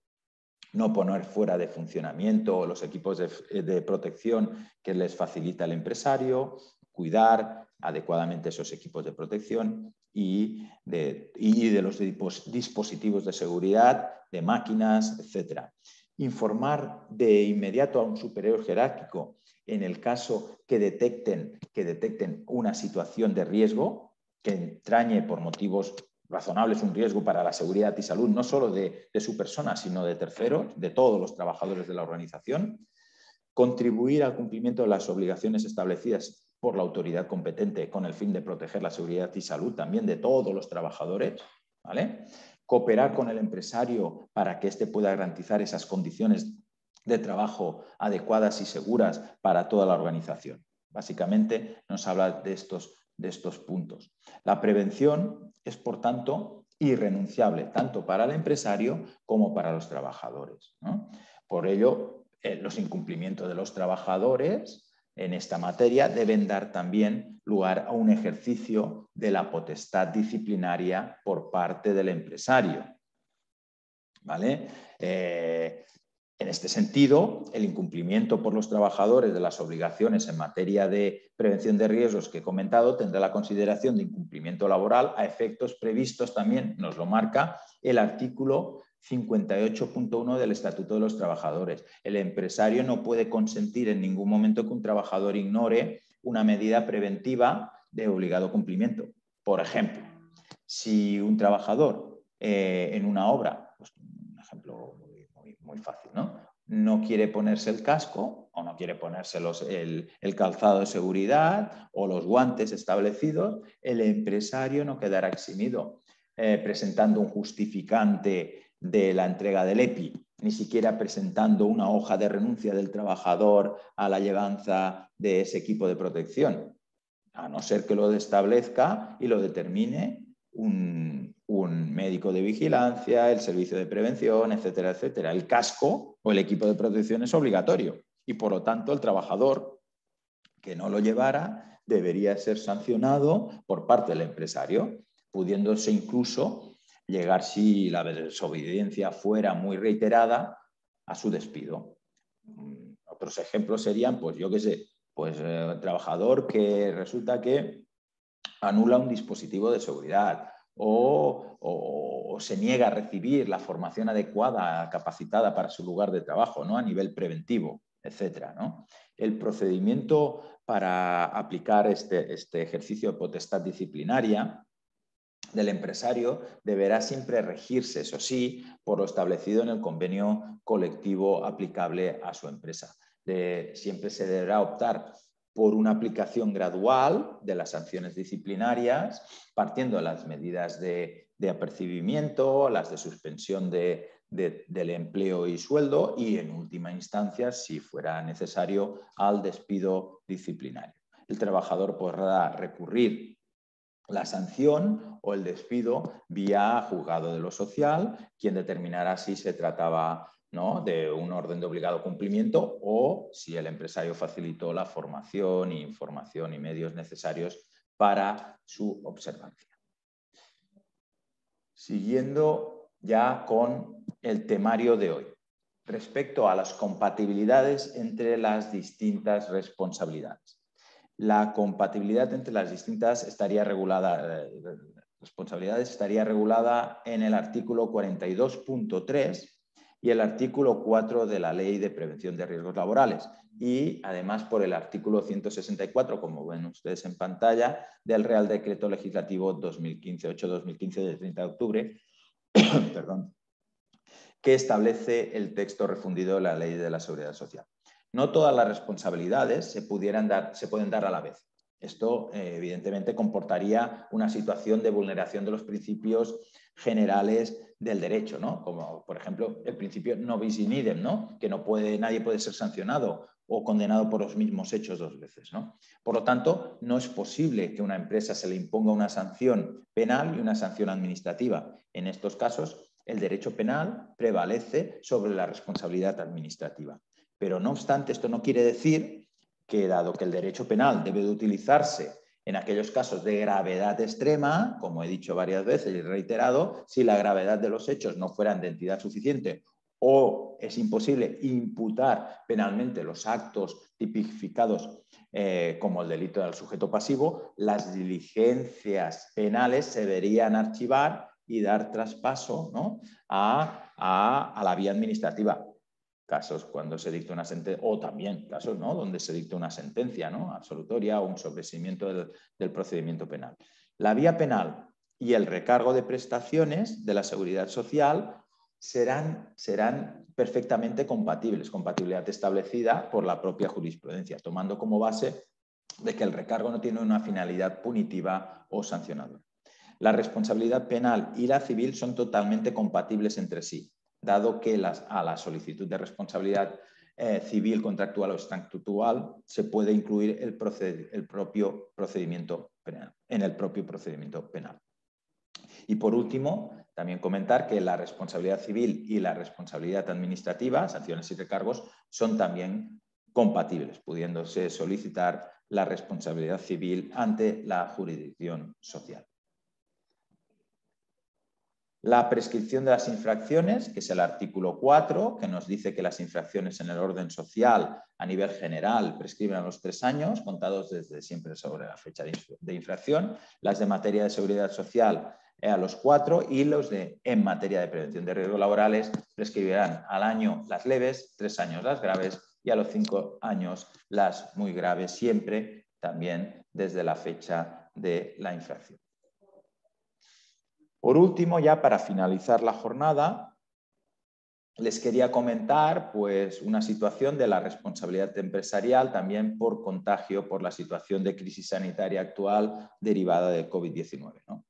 no poner fuera de funcionamiento los equipos de protección que les facilita el empresario, cuidar adecuadamente esos equipos de protección y de los dispositivos de seguridad, de máquinas, etc. Informar de inmediato a un superior jerárquico en el caso que detecten una situación de riesgo que entrañe por motivos razonables un riesgo para la seguridad y salud, no solo de su persona, sino de terceros, de todos los trabajadores de la organización. Contribuir al cumplimiento de las obligaciones establecidas por la autoridad competente con el fin de proteger la seguridad y salud también de todos los trabajadores, ¿vale? Cooperar con el empresario para que éste pueda garantizar esas condiciones de trabajo adecuadas y seguras para toda la organización. Básicamente nos habla de estos puntos. La prevención es, por tanto, irrenunciable, tanto para el empresario como para los trabajadores, ¿no? Por ello, los incumplimientos de los trabajadores en esta materia deben dar también lugar a un ejercicio de la potestad disciplinaria por parte del empresario, ¿vale? En este sentido, el incumplimiento por los trabajadores de las obligaciones en materia de prevención de riesgos que he comentado tendrá la consideración de incumplimiento laboral a efectos previstos también, nos lo marca el artículo 58.1 del Estatuto de los Trabajadores. El empresario no puede consentir en ningún momento que un trabajador ignore una medida preventiva de obligado cumplimiento. Por ejemplo, si un trabajador en una obra, pues un ejemplo muy fácil, ¿no? No quiere ponerse el casco o no quiere ponerse el calzado de seguridad o los guantes establecidos, el empresario no quedará eximido presentando un justificante de la entrega del EPI, ni siquiera presentando una hoja de renuncia del trabajador a la llevanza de ese equipo de protección, a no ser que lo establezca y lo determine un médico de vigilancia, el servicio de prevención, etcétera, etcétera. El casco o el equipo de protección es obligatorio y, por lo tanto, el trabajador que no lo llevara debería ser sancionado por parte del empresario, pudiéndose incluso llegar, si la desobediencia fuera muy reiterada, a su despido. Otros ejemplos serían, pues yo qué sé, pues el trabajador que resulta que anula un dispositivo de seguridad o se niega a recibir la formación adecuada, capacitada para su lugar de trabajo, ¿no? A nivel preventivo, etcétera, ¿no? El procedimiento para aplicar este ejercicio de potestad disciplinaria del empresario deberá siempre regirse, eso sí, por lo establecido en el convenio colectivo aplicable a su empresa. Siempre se deberá optar por una aplicación gradual de las sanciones disciplinarias, partiendo de las medidas de apercibimiento, las de suspensión del empleo y sueldo y, en última instancia, si fuera necesario, al despido disciplinario. El trabajador podrá recurrir la sanción o el despido vía juzgado de lo social, quien determinará si se trataba, ¿no?, de un orden de obligado cumplimiento o si el empresario facilitó la formación, información y medios necesarios para su observancia. Siguiendo ya con el temario de hoy, respecto a las compatibilidades entre las distintas responsabilidades. La compatibilidad entre las distintas responsabilidades estaría regulada en el artículo 42.3 y el artículo 4 de la Ley de Prevención de Riesgos Laborales y además por el artículo 164, como ven ustedes en pantalla, del Real Decreto Legislativo 8-2015 del 30 de octubre, perdón, que establece el texto refundido de la Ley de la Seguridad Social. No todas las responsabilidades se pueden dar a la vez. Esto, evidentemente, comportaría una situación de vulneración de los principios generales del derecho, ¿no? Como, por ejemplo, el principio no bis in idem, ¿no? Que nadie puede ser sancionado o condenado por los mismos hechos 2 veces, ¿no? Por lo tanto, no es posible que a una empresa se le imponga una sanción penal y una sanción administrativa. En estos casos, el derecho penal prevalece sobre la responsabilidad administrativa. Pero no obstante, esto no quiere decir que, dado que el derecho penal debe de utilizarse en aquellos casos de gravedad extrema, como he dicho varias veces y reiterado, si la gravedad de los hechos no fueran de entidad suficiente o es imposible imputar penalmente los actos tipificados como el delito del sujeto pasivo, las diligencias penales se deberían archivar y dar traspaso, ¿no?, a la vía administrativa. Casos cuando se dicta una sentencia, o también casos, ¿no?, donde se dicta una sentencia, ¿no?, absolutoria o un sobreseimiento del procedimiento penal. La vía penal y el recargo de prestaciones de la Seguridad Social serán perfectamente compatibles, compatibilidad establecida por la propia jurisprudencia, tomando como base de que el recargo no tiene una finalidad punitiva o sancionadora. La responsabilidad penal y la civil son totalmente compatibles entre sí, dado que a la solicitud de responsabilidad civil, contractual o estatutual se puede incluir en el propio procedimiento penal. Y por último, también comentar que la responsabilidad civil y la responsabilidad administrativa, sanciones y recargos, son también compatibles, pudiéndose solicitar la responsabilidad civil ante la jurisdicción social. La prescripción de las infracciones, que es el artículo 4, que nos dice que las infracciones en el orden social a nivel general prescriben a los 3 años, contados desde siempre sobre la fecha de infracción, las de materia de seguridad social a los 4 y los en materia de prevención de riesgos laborales prescribirán al año las leves, 3 años las graves y a los 5 años las muy graves, siempre también desde la fecha de la infracción. Por último, ya para finalizar la jornada, les quería comentar pues, una situación de la responsabilidad empresarial también por contagio por la situación de crisis sanitaria actual derivada del COVID-19, ¿no?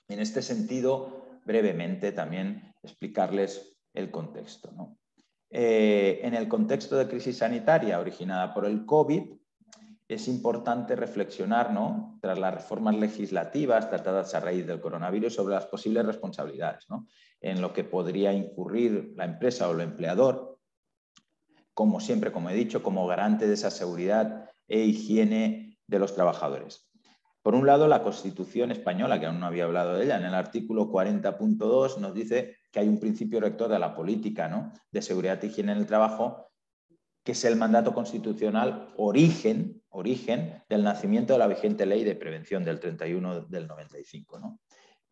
En este sentido, brevemente también explicarles el contexto, ¿no? En el contexto de crisis sanitaria originada por el COVID, es importante reflexionar, ¿no?, tras las reformas legislativas tratadas a raíz del coronavirus sobre las posibles responsabilidades, ¿no?, en lo que podría incurrir la empresa o el empleador, como siempre, como he dicho, como garante de esa seguridad e higiene de los trabajadores. Por un lado, la Constitución española, que aún no había hablado de ella, en el artículo 40.2 nos dice que hay un principio rector de la política, ¿no?, de seguridad e higiene en el trabajo, que es el mandato constitucional origen del nacimiento de la vigente ley de prevención del 31 del 95, ¿no?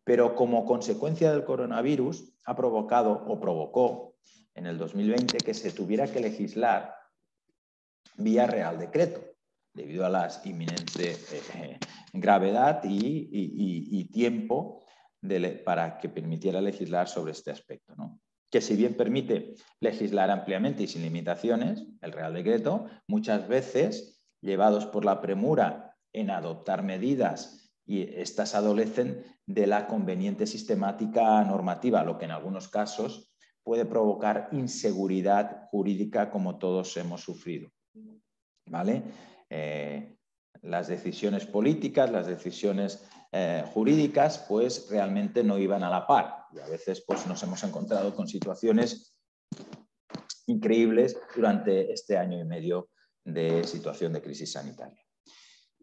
Pero como consecuencia del coronavirus ha provocado o provocó en el 2020 que se tuviera que legislar vía Real Decreto, debido a la inminente gravedad y tiempo para que permitiera legislar sobre este aspecto, ¿no? Que si bien permite legislar ampliamente y sin limitaciones, el Real Decreto, muchas veces, llevados por la premura en adoptar medidas, y estas adolecen de la conveniente sistemática normativa, lo que en algunos casos puede provocar inseguridad jurídica como todos hemos sufrido, ¿vale? Las decisiones políticas, las decisiones jurídicas, pues realmente no iban a la par. Y a veces pues, nos hemos encontrado con situaciones increíbles durante este año y medio de situación de crisis sanitaria.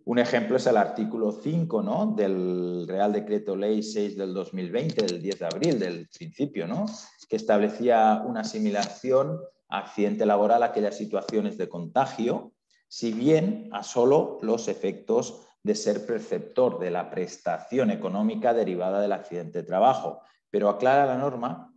Un ejemplo es el artículo 5, ¿no?, del Real Decreto Ley 6 del 2020, del 10 de abril, del principio, ¿no?, que establecía una asimilación a accidente laboral a aquellas situaciones de contagio, si bien a solo los efectos de ser perceptor de la prestación económica derivada del accidente de trabajo. Pero aclara la norma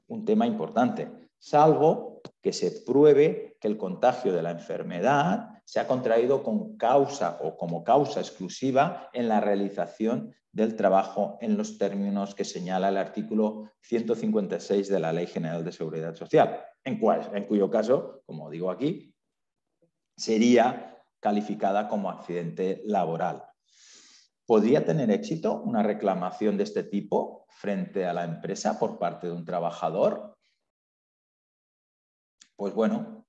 un tema importante, salvo que se pruebe que el contagio de la enfermedad se ha contraído con causa o como causa exclusiva en la realización del trabajo en los términos que señala el artículo 156 de la Ley General de Seguridad Social, en cuyo caso, como digo aquí, sería calificada como accidente laboral. ¿Podría tener éxito una reclamación de este tipo frente a la empresa por parte de un trabajador? Pues bueno,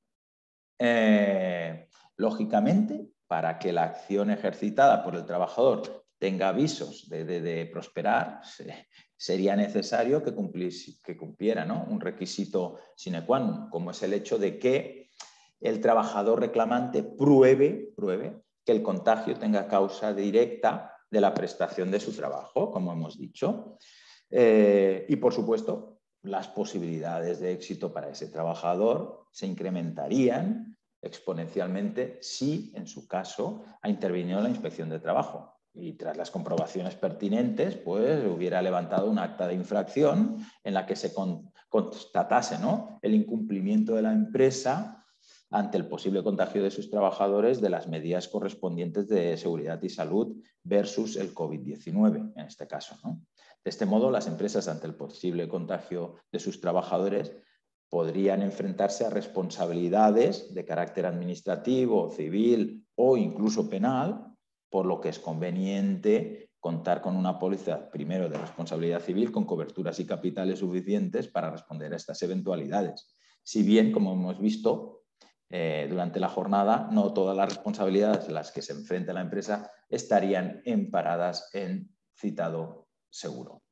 Lógicamente, para que la acción ejercitada por el trabajador tenga avisos de prosperar, sería necesario que cumpliera, ¿no?, un requisito sine qua non, como es el hecho de que el trabajador reclamante pruebe que el contagio tenga causa directa de la prestación de su trabajo, como hemos dicho. Y, por supuesto, las posibilidades de éxito para ese trabajador se incrementarían exponencialmente si, en su caso, ha intervenido la Inspección de Trabajo y, tras las comprobaciones pertinentes, pues hubiera levantado un acta de infracción en la que se constatase, ¿no?, el incumplimiento de la empresa ante el posible contagio de sus trabajadores de las medidas correspondientes de seguridad y salud versus el COVID-19, en este caso, ¿no? De este modo, las empresas, ante el posible contagio de sus trabajadores, podrían enfrentarse a responsabilidades de carácter administrativo, civil o incluso penal, por lo que es conveniente contar con una póliza, primero, de responsabilidad civil con coberturas y capitales suficientes para responder a estas eventualidades. Si bien, como hemos visto durante la jornada, no todas las responsabilidades a las que se enfrenta la empresa estarían emparadas en citado seguro.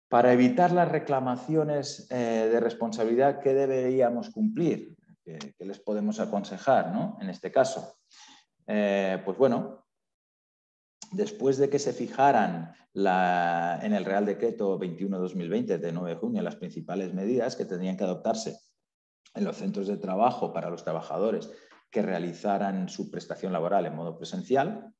Para evitar las reclamaciones de responsabilidad, ¿qué deberíamos cumplir? ¿Qué les podemos aconsejar, ¿no?, en este caso? Pues bueno, después de que se fijaran en el Real Decreto 21/2020 de 9 de junio las principales medidas que tendrían que adoptarse en los centros de trabajo para los trabajadores que realizaran su prestación laboral en modo presencial,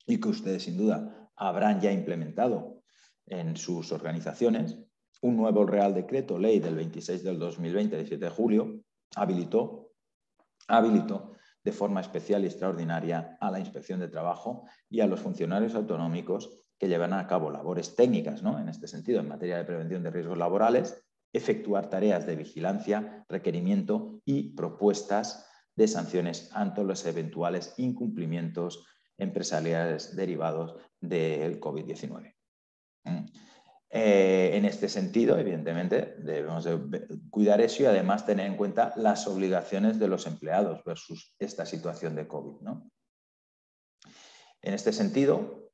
y que ustedes sin duda habrán ya implementado en sus organizaciones, un nuevo Real Decreto Ley del 26 del 2020, 17 de julio, habilitó de forma especial y extraordinaria a la Inspección de Trabajo y a los funcionarios autonómicos que llevan a cabo labores técnicas, ¿no?, en este sentido, en materia de prevención de riesgos laborales, efectuar tareas de vigilancia, requerimiento y propuestas de sanciones ante los eventuales incumplimientos empresariales derivados del COVID-19. En este sentido, evidentemente, debemos de cuidar eso y además tener en cuenta las obligaciones de los empleados versus esta situación de COVID, ¿no? En este sentido,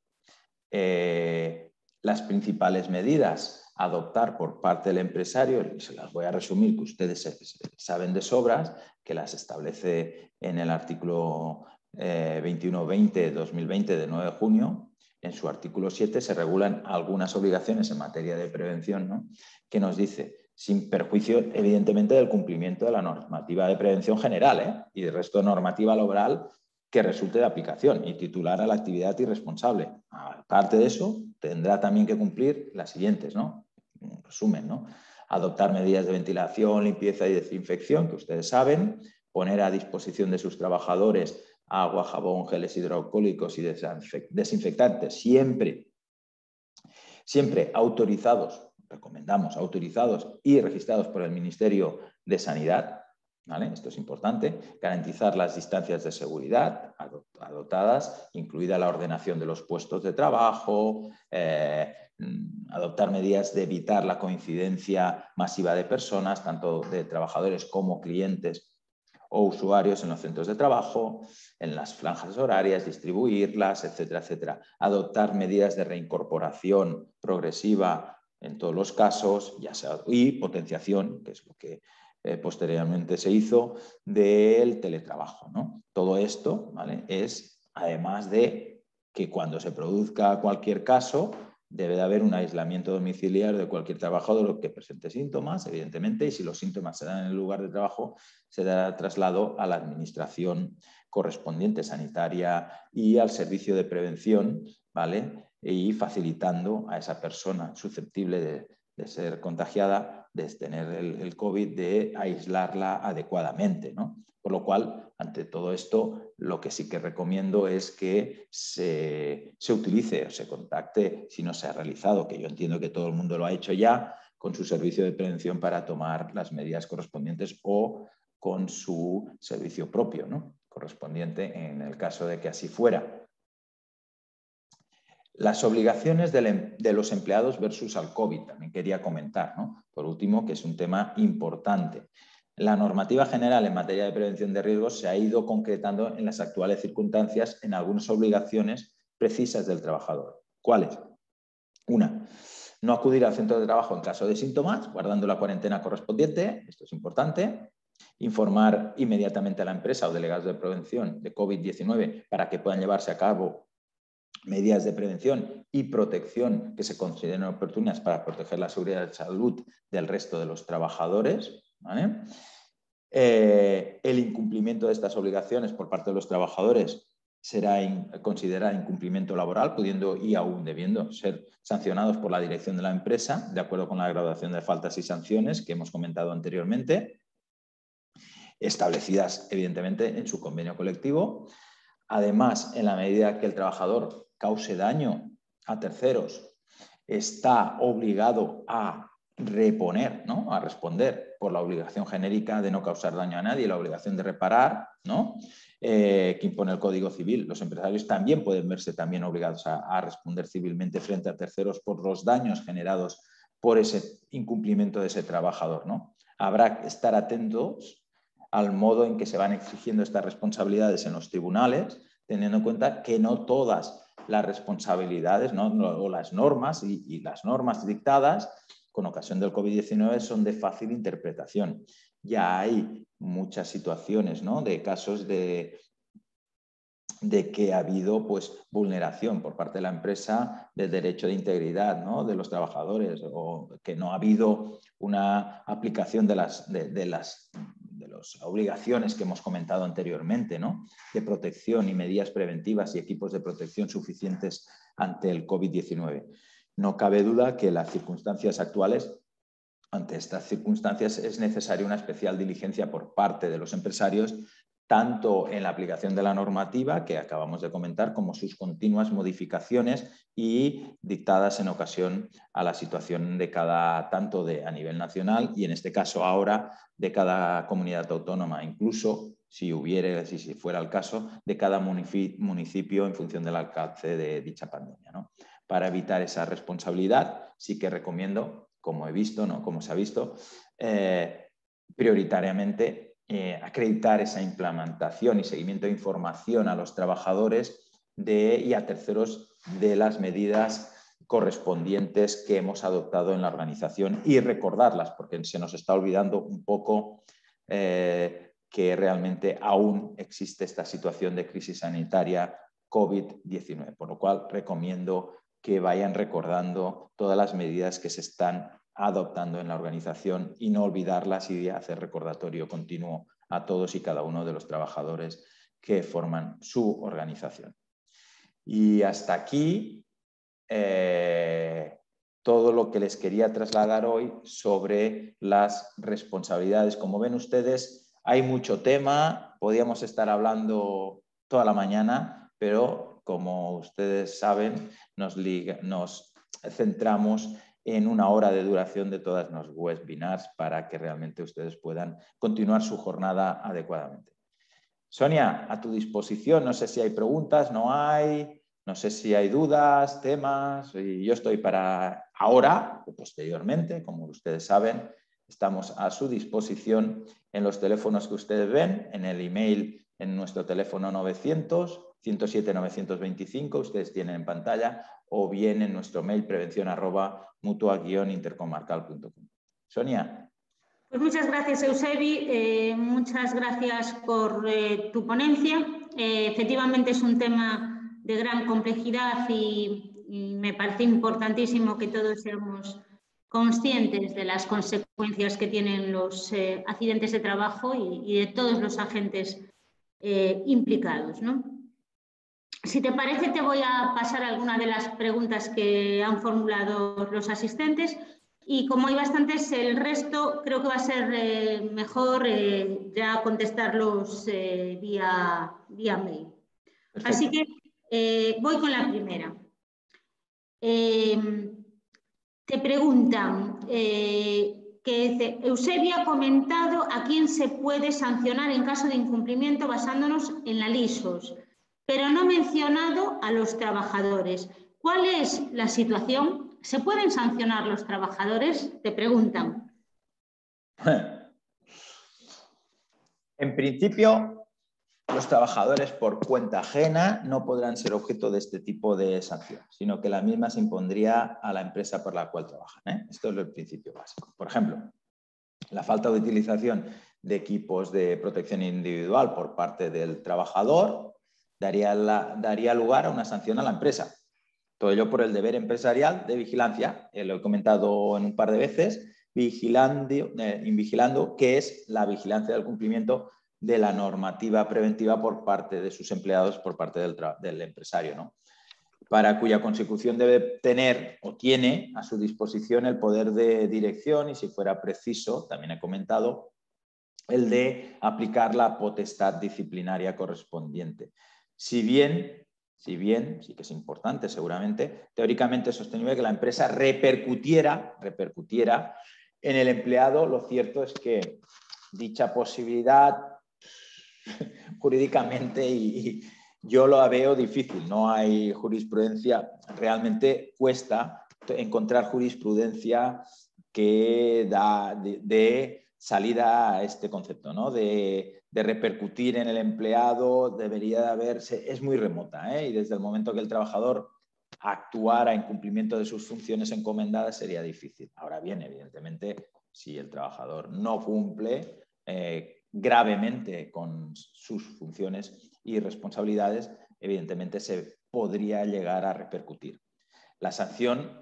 las principales medidas a adoptar por parte del empresario, y se las voy a resumir, que ustedes saben de sobras, que las establece en el artículo 21-20-2020 de 9 de junio, en su artículo 7 se regulan algunas obligaciones en materia de prevención, ¿no?, que nos dice, sin perjuicio evidentemente del cumplimiento de la normativa de prevención general, y del resto de normativa laboral que resulte de aplicación y titular a la actividad irresponsable. Aparte de eso, tendrá también que cumplir las siguientes, ¿no? Un resumen, ¿no? Adoptar medidas de ventilación, limpieza y desinfección, que ustedes saben, poner a disposición de sus trabajadores agua, jabón, geles hidroalcohólicos y desinfectantes, siempre autorizados, recomendamos, autorizados y registrados por el Ministerio de Sanidad, ¿vale? Esto es importante. Garantizar las distancias de seguridad adoptadas, incluida la ordenación de los puestos de trabajo, adoptar medidas de evitar la coincidencia masiva de personas, tanto de trabajadores como clientes o usuarios en los centros de trabajo, en las franjas horarias, distribuirlas, etcétera, etcétera. Adoptar medidas de reincorporación progresiva en todos los casos, ya sea, y potenciación, que es lo que posteriormente se hizo, del teletrabajo, ¿no? Todo esto, ¿vale?, es, además de que cuando se produzca cualquier caso, debe de haber un aislamiento domiciliario de cualquier trabajador que presente síntomas, evidentemente, y si los síntomas se dan en el lugar de trabajo, se dará traslado a la administración correspondiente sanitaria y al servicio de prevención, ¿vale?, y facilitando a esa persona susceptible de ser contagiada, de tener el COVID, de aislarla adecuadamente, ¿no? Por lo cual, ante todo esto, lo que sí que recomiendo es que se utilice o se contacte, si no se ha realizado, que yo entiendo que todo el mundo lo ha hecho ya, con su servicio de prevención para tomar las medidas correspondientes o con su servicio propio, ¿no?, correspondiente en el caso de que así fuera. Las obligaciones de los empleados versus al COVID, también quería comentar, ¿no?, por último, que es un tema importante. La normativa general en materia de prevención de riesgos se ha ido concretando en las actuales circunstancias en algunas obligaciones precisas del trabajador. ¿Cuáles? Una, no acudir al centro de trabajo en caso de síntomas, guardando la cuarentena correspondiente, esto es importante. Informar inmediatamente a la empresa o delegados de prevención de COVID-19 para que puedan llevarse a cabo medidas de prevención y protección que se consideren oportunas para proteger la seguridad y salud del resto de los trabajadores, ¿vale? El incumplimiento de estas obligaciones por parte de los trabajadores será considerado incumplimiento laboral, pudiendo y aún debiendo ser sancionados por la dirección de la empresa, de acuerdo con la graduación de faltas y sanciones que hemos comentado anteriormente, establecidas evidentemente en su convenio colectivo. Además, en la medida que el trabajador cause daño a terceros, está obligado a reponer, ¿no? A responder por la obligación genérica de no causar daño a nadie, la obligación de reparar, ¿no? Que impone el Código Civil. Los empresarios también pueden verse también obligados a responder civilmente frente a terceros por los daños generados por ese incumplimiento de ese trabajador, ¿no? Habrá que estar atentos al modo en que se van exigiendo estas responsabilidades en los tribunales, teniendo en cuenta que no todas las responsabilidades, ¿no? O las normas y las normas dictadas con ocasión del COVID-19 son de fácil interpretación. Ya hay muchas situaciones, ¿no? De casos de que ha habido pues, vulneración por parte de la empresa del derecho de integridad, ¿no? De los trabajadores, o que no ha habido una aplicación de las obligaciones que hemos comentado anteriormente, ¿no? De protección y medidas preventivas y equipos de protección suficientes ante el COVID-19. No cabe duda que las circunstancias actuales, ante estas circunstancias, es necesaria una especial diligencia por parte de los empresarios, tanto en la aplicación de la normativa que acabamos de comentar, como sus continuas modificaciones y dictadas en ocasión a la situación de tanto a nivel nacional y en este caso ahora de cada comunidad autónoma, incluso si fuera el caso, de cada municipio en función del alcance de dicha pandemia, ¿no? Para evitar esa responsabilidad, sí que recomiendo, como he visto, ¿no? Como se ha visto, prioritariamente acreditar esa implementación y seguimiento de información a los trabajadores y a terceros de las medidas correspondientes que hemos adoptado en la organización y recordarlas, porque se nos está olvidando un poco que realmente aún existe esta situación de crisis sanitaria COVID-19, por lo cual recomiendo que vayan recordando todas las medidas que se están adoptando en la organización y no olvidarlas y hacer recordatorio continuo a todos y cada uno de los trabajadores que forman su organización. Y hasta aquí todo lo que les quería trasladar hoy sobre las responsabilidades. Como ven ustedes, hay mucho tema, podríamos estar hablando toda la mañana, pero como ustedes saben, nos centramos en una hora de duración de todas los webinars para que realmente ustedes puedan continuar su jornada adecuadamente. Sonia, a tu disposición, no sé si hay preguntas, no hay, no sé si hay dudas, temas, y yo estoy para ahora o posteriormente, como ustedes saben, estamos a su disposición en los teléfonos que ustedes ven, en el email, en nuestro teléfono 900-107-925, ustedes tienen en pantalla, o bien en nuestro mail prevención@mutua-intercomarcal.com. Sonia. Pues muchas gracias, Eusebi. Muchas gracias por tu ponencia. Efectivamente es un tema de gran complejidad y me parece importantísimo que todos seamos conscientes de las consecuencias que tienen los accidentes de trabajo y de todos los agentes implicados, ¿no? Si te parece, te voy a pasar algunas de las preguntas que han formulado los asistentes y como hay bastantes, el resto creo que va a ser mejor ya contestarlos vía mail. Perfecto. Así que voy con la primera. Te preguntan que Eusebio ha comentado a quién se puede sancionar en caso de incumplimiento basándonos en la LISOS, pero no ha mencionado a los trabajadores. ¿Cuál es la situación? ¿Se pueden sancionar los trabajadores? Te preguntan. En principio, los trabajadores por cuenta ajena no podrán ser objeto de este tipo de sanción, sino que la misma se impondría a la empresa por la cual trabajan, ¿eh? Esto es el principio básico. Por ejemplo, la falta de utilización de equipos de protección individual por parte del trabajador daría lugar a una sanción a la empresa. Todo ello por el deber empresarial de vigilancia, lo he comentado en un par de veces, vigilando qué es la vigilancia del cumplimiento de la normativa preventiva por parte de sus empleados, por parte del empresario, ¿no? Para cuya consecución debe tener o tiene a su disposición el poder de dirección y, si fuera preciso, también he comentado, el de aplicar la potestad disciplinaria correspondiente. Si bien, sí que es importante seguramente, teóricamente es sostenible que la empresa repercutiera en el empleado, lo cierto es que dicha posibilidad jurídicamente y yo lo veo difícil, no hay jurisprudencia, realmente cuesta encontrar jurisprudencia que da de salida a este concepto, ¿no? De repercutir en el empleado, debería de haberse, es muy remota, ¿eh? Y desde el momento que el trabajador actuara en cumplimiento de sus funciones encomendadas sería difícil. Ahora bien, evidentemente, si el trabajador no cumple gravemente con sus funciones y responsabilidades, evidentemente se podría llegar a repercutir. La sanción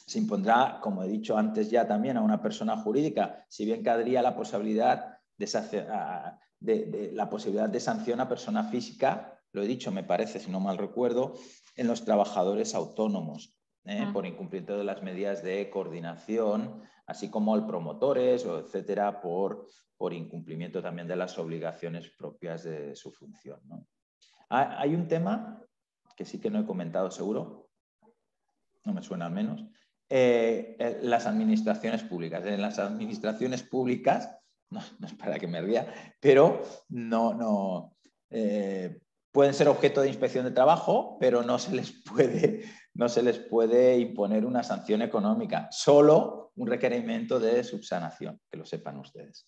se impondrá, como he dicho antes ya también, a una persona jurídica, si bien cabría la posibilidad la posibilidad de sanción a persona física, lo he dicho, me parece, si no mal recuerdo, en los trabajadores autónomos, por incumplimiento de las medidas de coordinación, así como al promotores, o etcétera, por incumplimiento también de las obligaciones propias de su función, ¿no? Hay un tema que sí que no he comentado seguro, no me suena al menos, las administraciones públicas. En las administraciones públicas, no es para que me ría, pero pueden ser objeto de inspección de trabajo, pero no se les puede imponer una sanción económica, solo un requerimiento de subsanación, que lo sepan ustedes.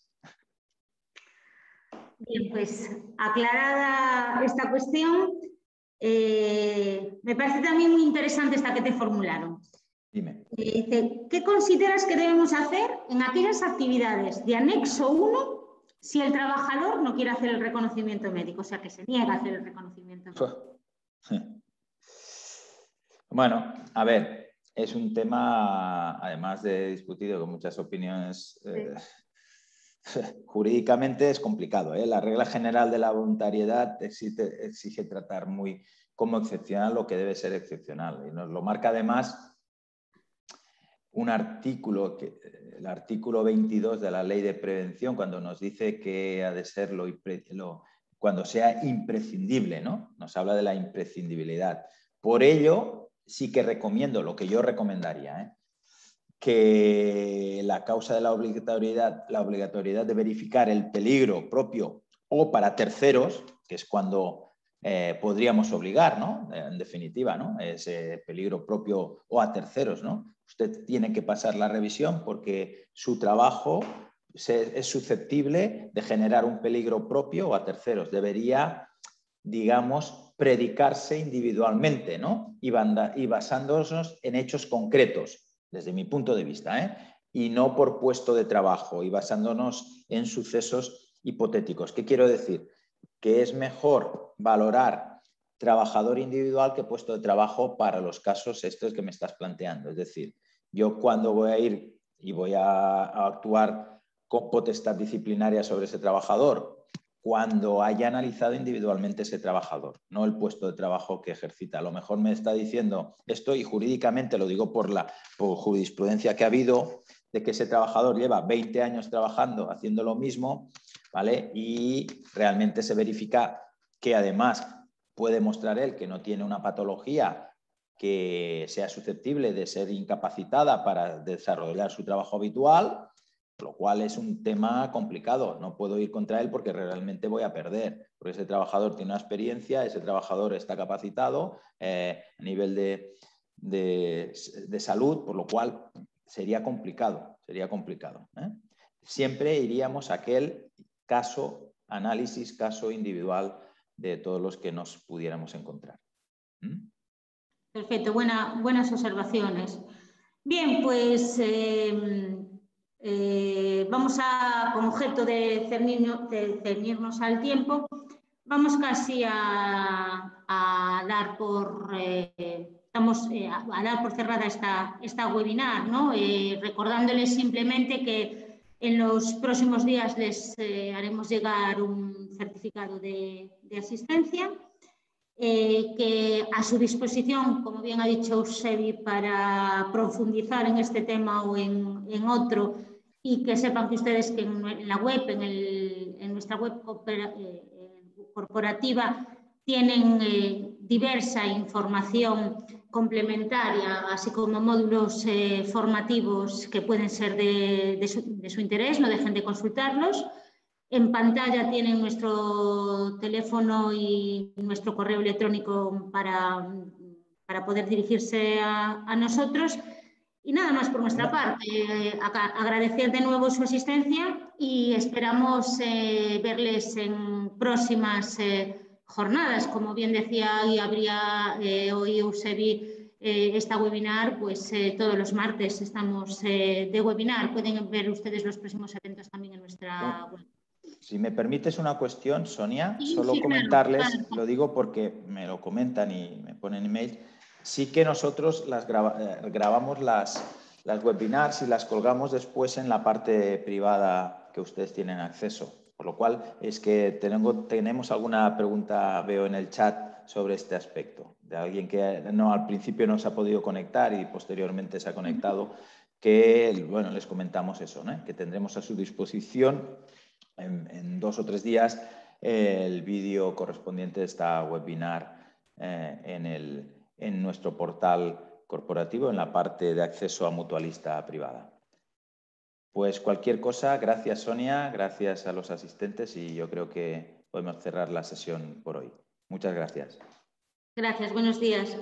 Bien, pues aclarada esta cuestión, me parece también muy interesante esta que te formularon. Dime. Dice, ¿qué consideras que debemos hacer en aquellas actividades de anexo 1 si el trabajador no quiere hacer el reconocimiento médico? O sea, que se niega a hacer el reconocimiento médico. Bueno, a ver, es un tema, además de discutido con muchas opiniones, jurídicamente es complicado, ¿eh? La regla general de la voluntariedad exige tratar muy como excepcional lo que debe ser excepcional. Y nos lo marca además un artículo, el artículo 22 de la Ley de Prevención, cuando nos dice que ha de ser cuando sea imprescindible, ¿no? Nos habla de la imprescindibilidad. Por ello, sí que recomiendo, lo que yo recomendaría, que la causa de la obligatoriedad de verificar el peligro propio o para terceros, que es cuando podríamos obligar, ¿no? En definitiva, ¿no? Ese peligro propio o a terceros, ¿no? Usted tiene que pasar la revisión porque su trabajo es susceptible de generar un peligro propio o a terceros. Debería, digamos, predicarse individualmente, ¿no? Y basándonos en hechos concretos, desde mi punto de vista, y no por puesto de trabajo y basándonos en sucesos hipotéticos. ¿Qué quiero decir? Que es mejor valorar trabajador individual que puesto de trabajo para los casos estos que me estás planteando. Es decir, yo cuando voy a ir y voy a actuar con potestad disciplinaria sobre ese trabajador, cuando haya analizado individualmente ese trabajador, no el puesto de trabajo que ejercita. A lo mejor me está diciendo esto, y jurídicamente lo digo por jurisprudencia que ha habido, de que ese trabajador lleva 20 años trabajando haciendo lo mismo, ¿vale? Y realmente se verifica que además puede mostrar él que no tiene una patología que sea susceptible de ser incapacitada para desarrollar su trabajo habitual, lo cual es un tema complicado. No puedo ir contra él porque realmente voy a perder, porque ese trabajador tiene una experiencia, ese trabajador está capacitado a nivel de salud, por lo cual sería complicado, Siempre iríamos a aquel caso, análisis, caso individual de todos los que nos pudiéramos encontrar. Perfecto, buenas observaciones. Bien, pues vamos a, con objeto de ceñirnos al tiempo, vamos casi a dar por cerrada esta webinar, ¿no? Recordándoles simplemente que en los próximos días les haremos llegar un certificado de asistencia, que a su disposición, como bien ha dicho Eusebi, para profundizar en este tema o en otro, y que sepan que ustedes que en la web, en nuestra web corporativa, tienen diversa información complementaria, así como módulos formativos que pueden ser de su interés, no dejen de consultarlos. En pantalla tienen nuestro teléfono y nuestro correo electrónico para poder dirigirse a nosotros. Y nada más por nuestra parte. Agradecer de nuevo su asistencia y esperamos verles en próximas jornadas. Como bien decía y habría hoy Eusebi esta webinar, pues todos los martes estamos de webinar. Pueden ver ustedes los próximos eventos también en nuestra web. Si me permites una cuestión, Sonia, sí, solo sí, comentarles, claro. lo digo porque me lo comentan y me ponen email, sí que nosotros grabamos las webinars y las colgamos después en la parte privada que ustedes tienen acceso. Por lo cual es que tenemos alguna pregunta, veo en el chat, sobre este aspecto, de alguien que al principio no se ha podido conectar y posteriormente se ha conectado, que, bueno, les comentamos eso, ¿no? Que tendremos a su disposición en 2 o 3 días el vídeo correspondiente a esta webinar en nuestro portal corporativo, en la parte de acceso a mutualista privada. Pues cualquier cosa, gracias Sonia, gracias a los asistentes y yo creo que podemos cerrar la sesión por hoy. Muchas gracias. Gracias, buenos días.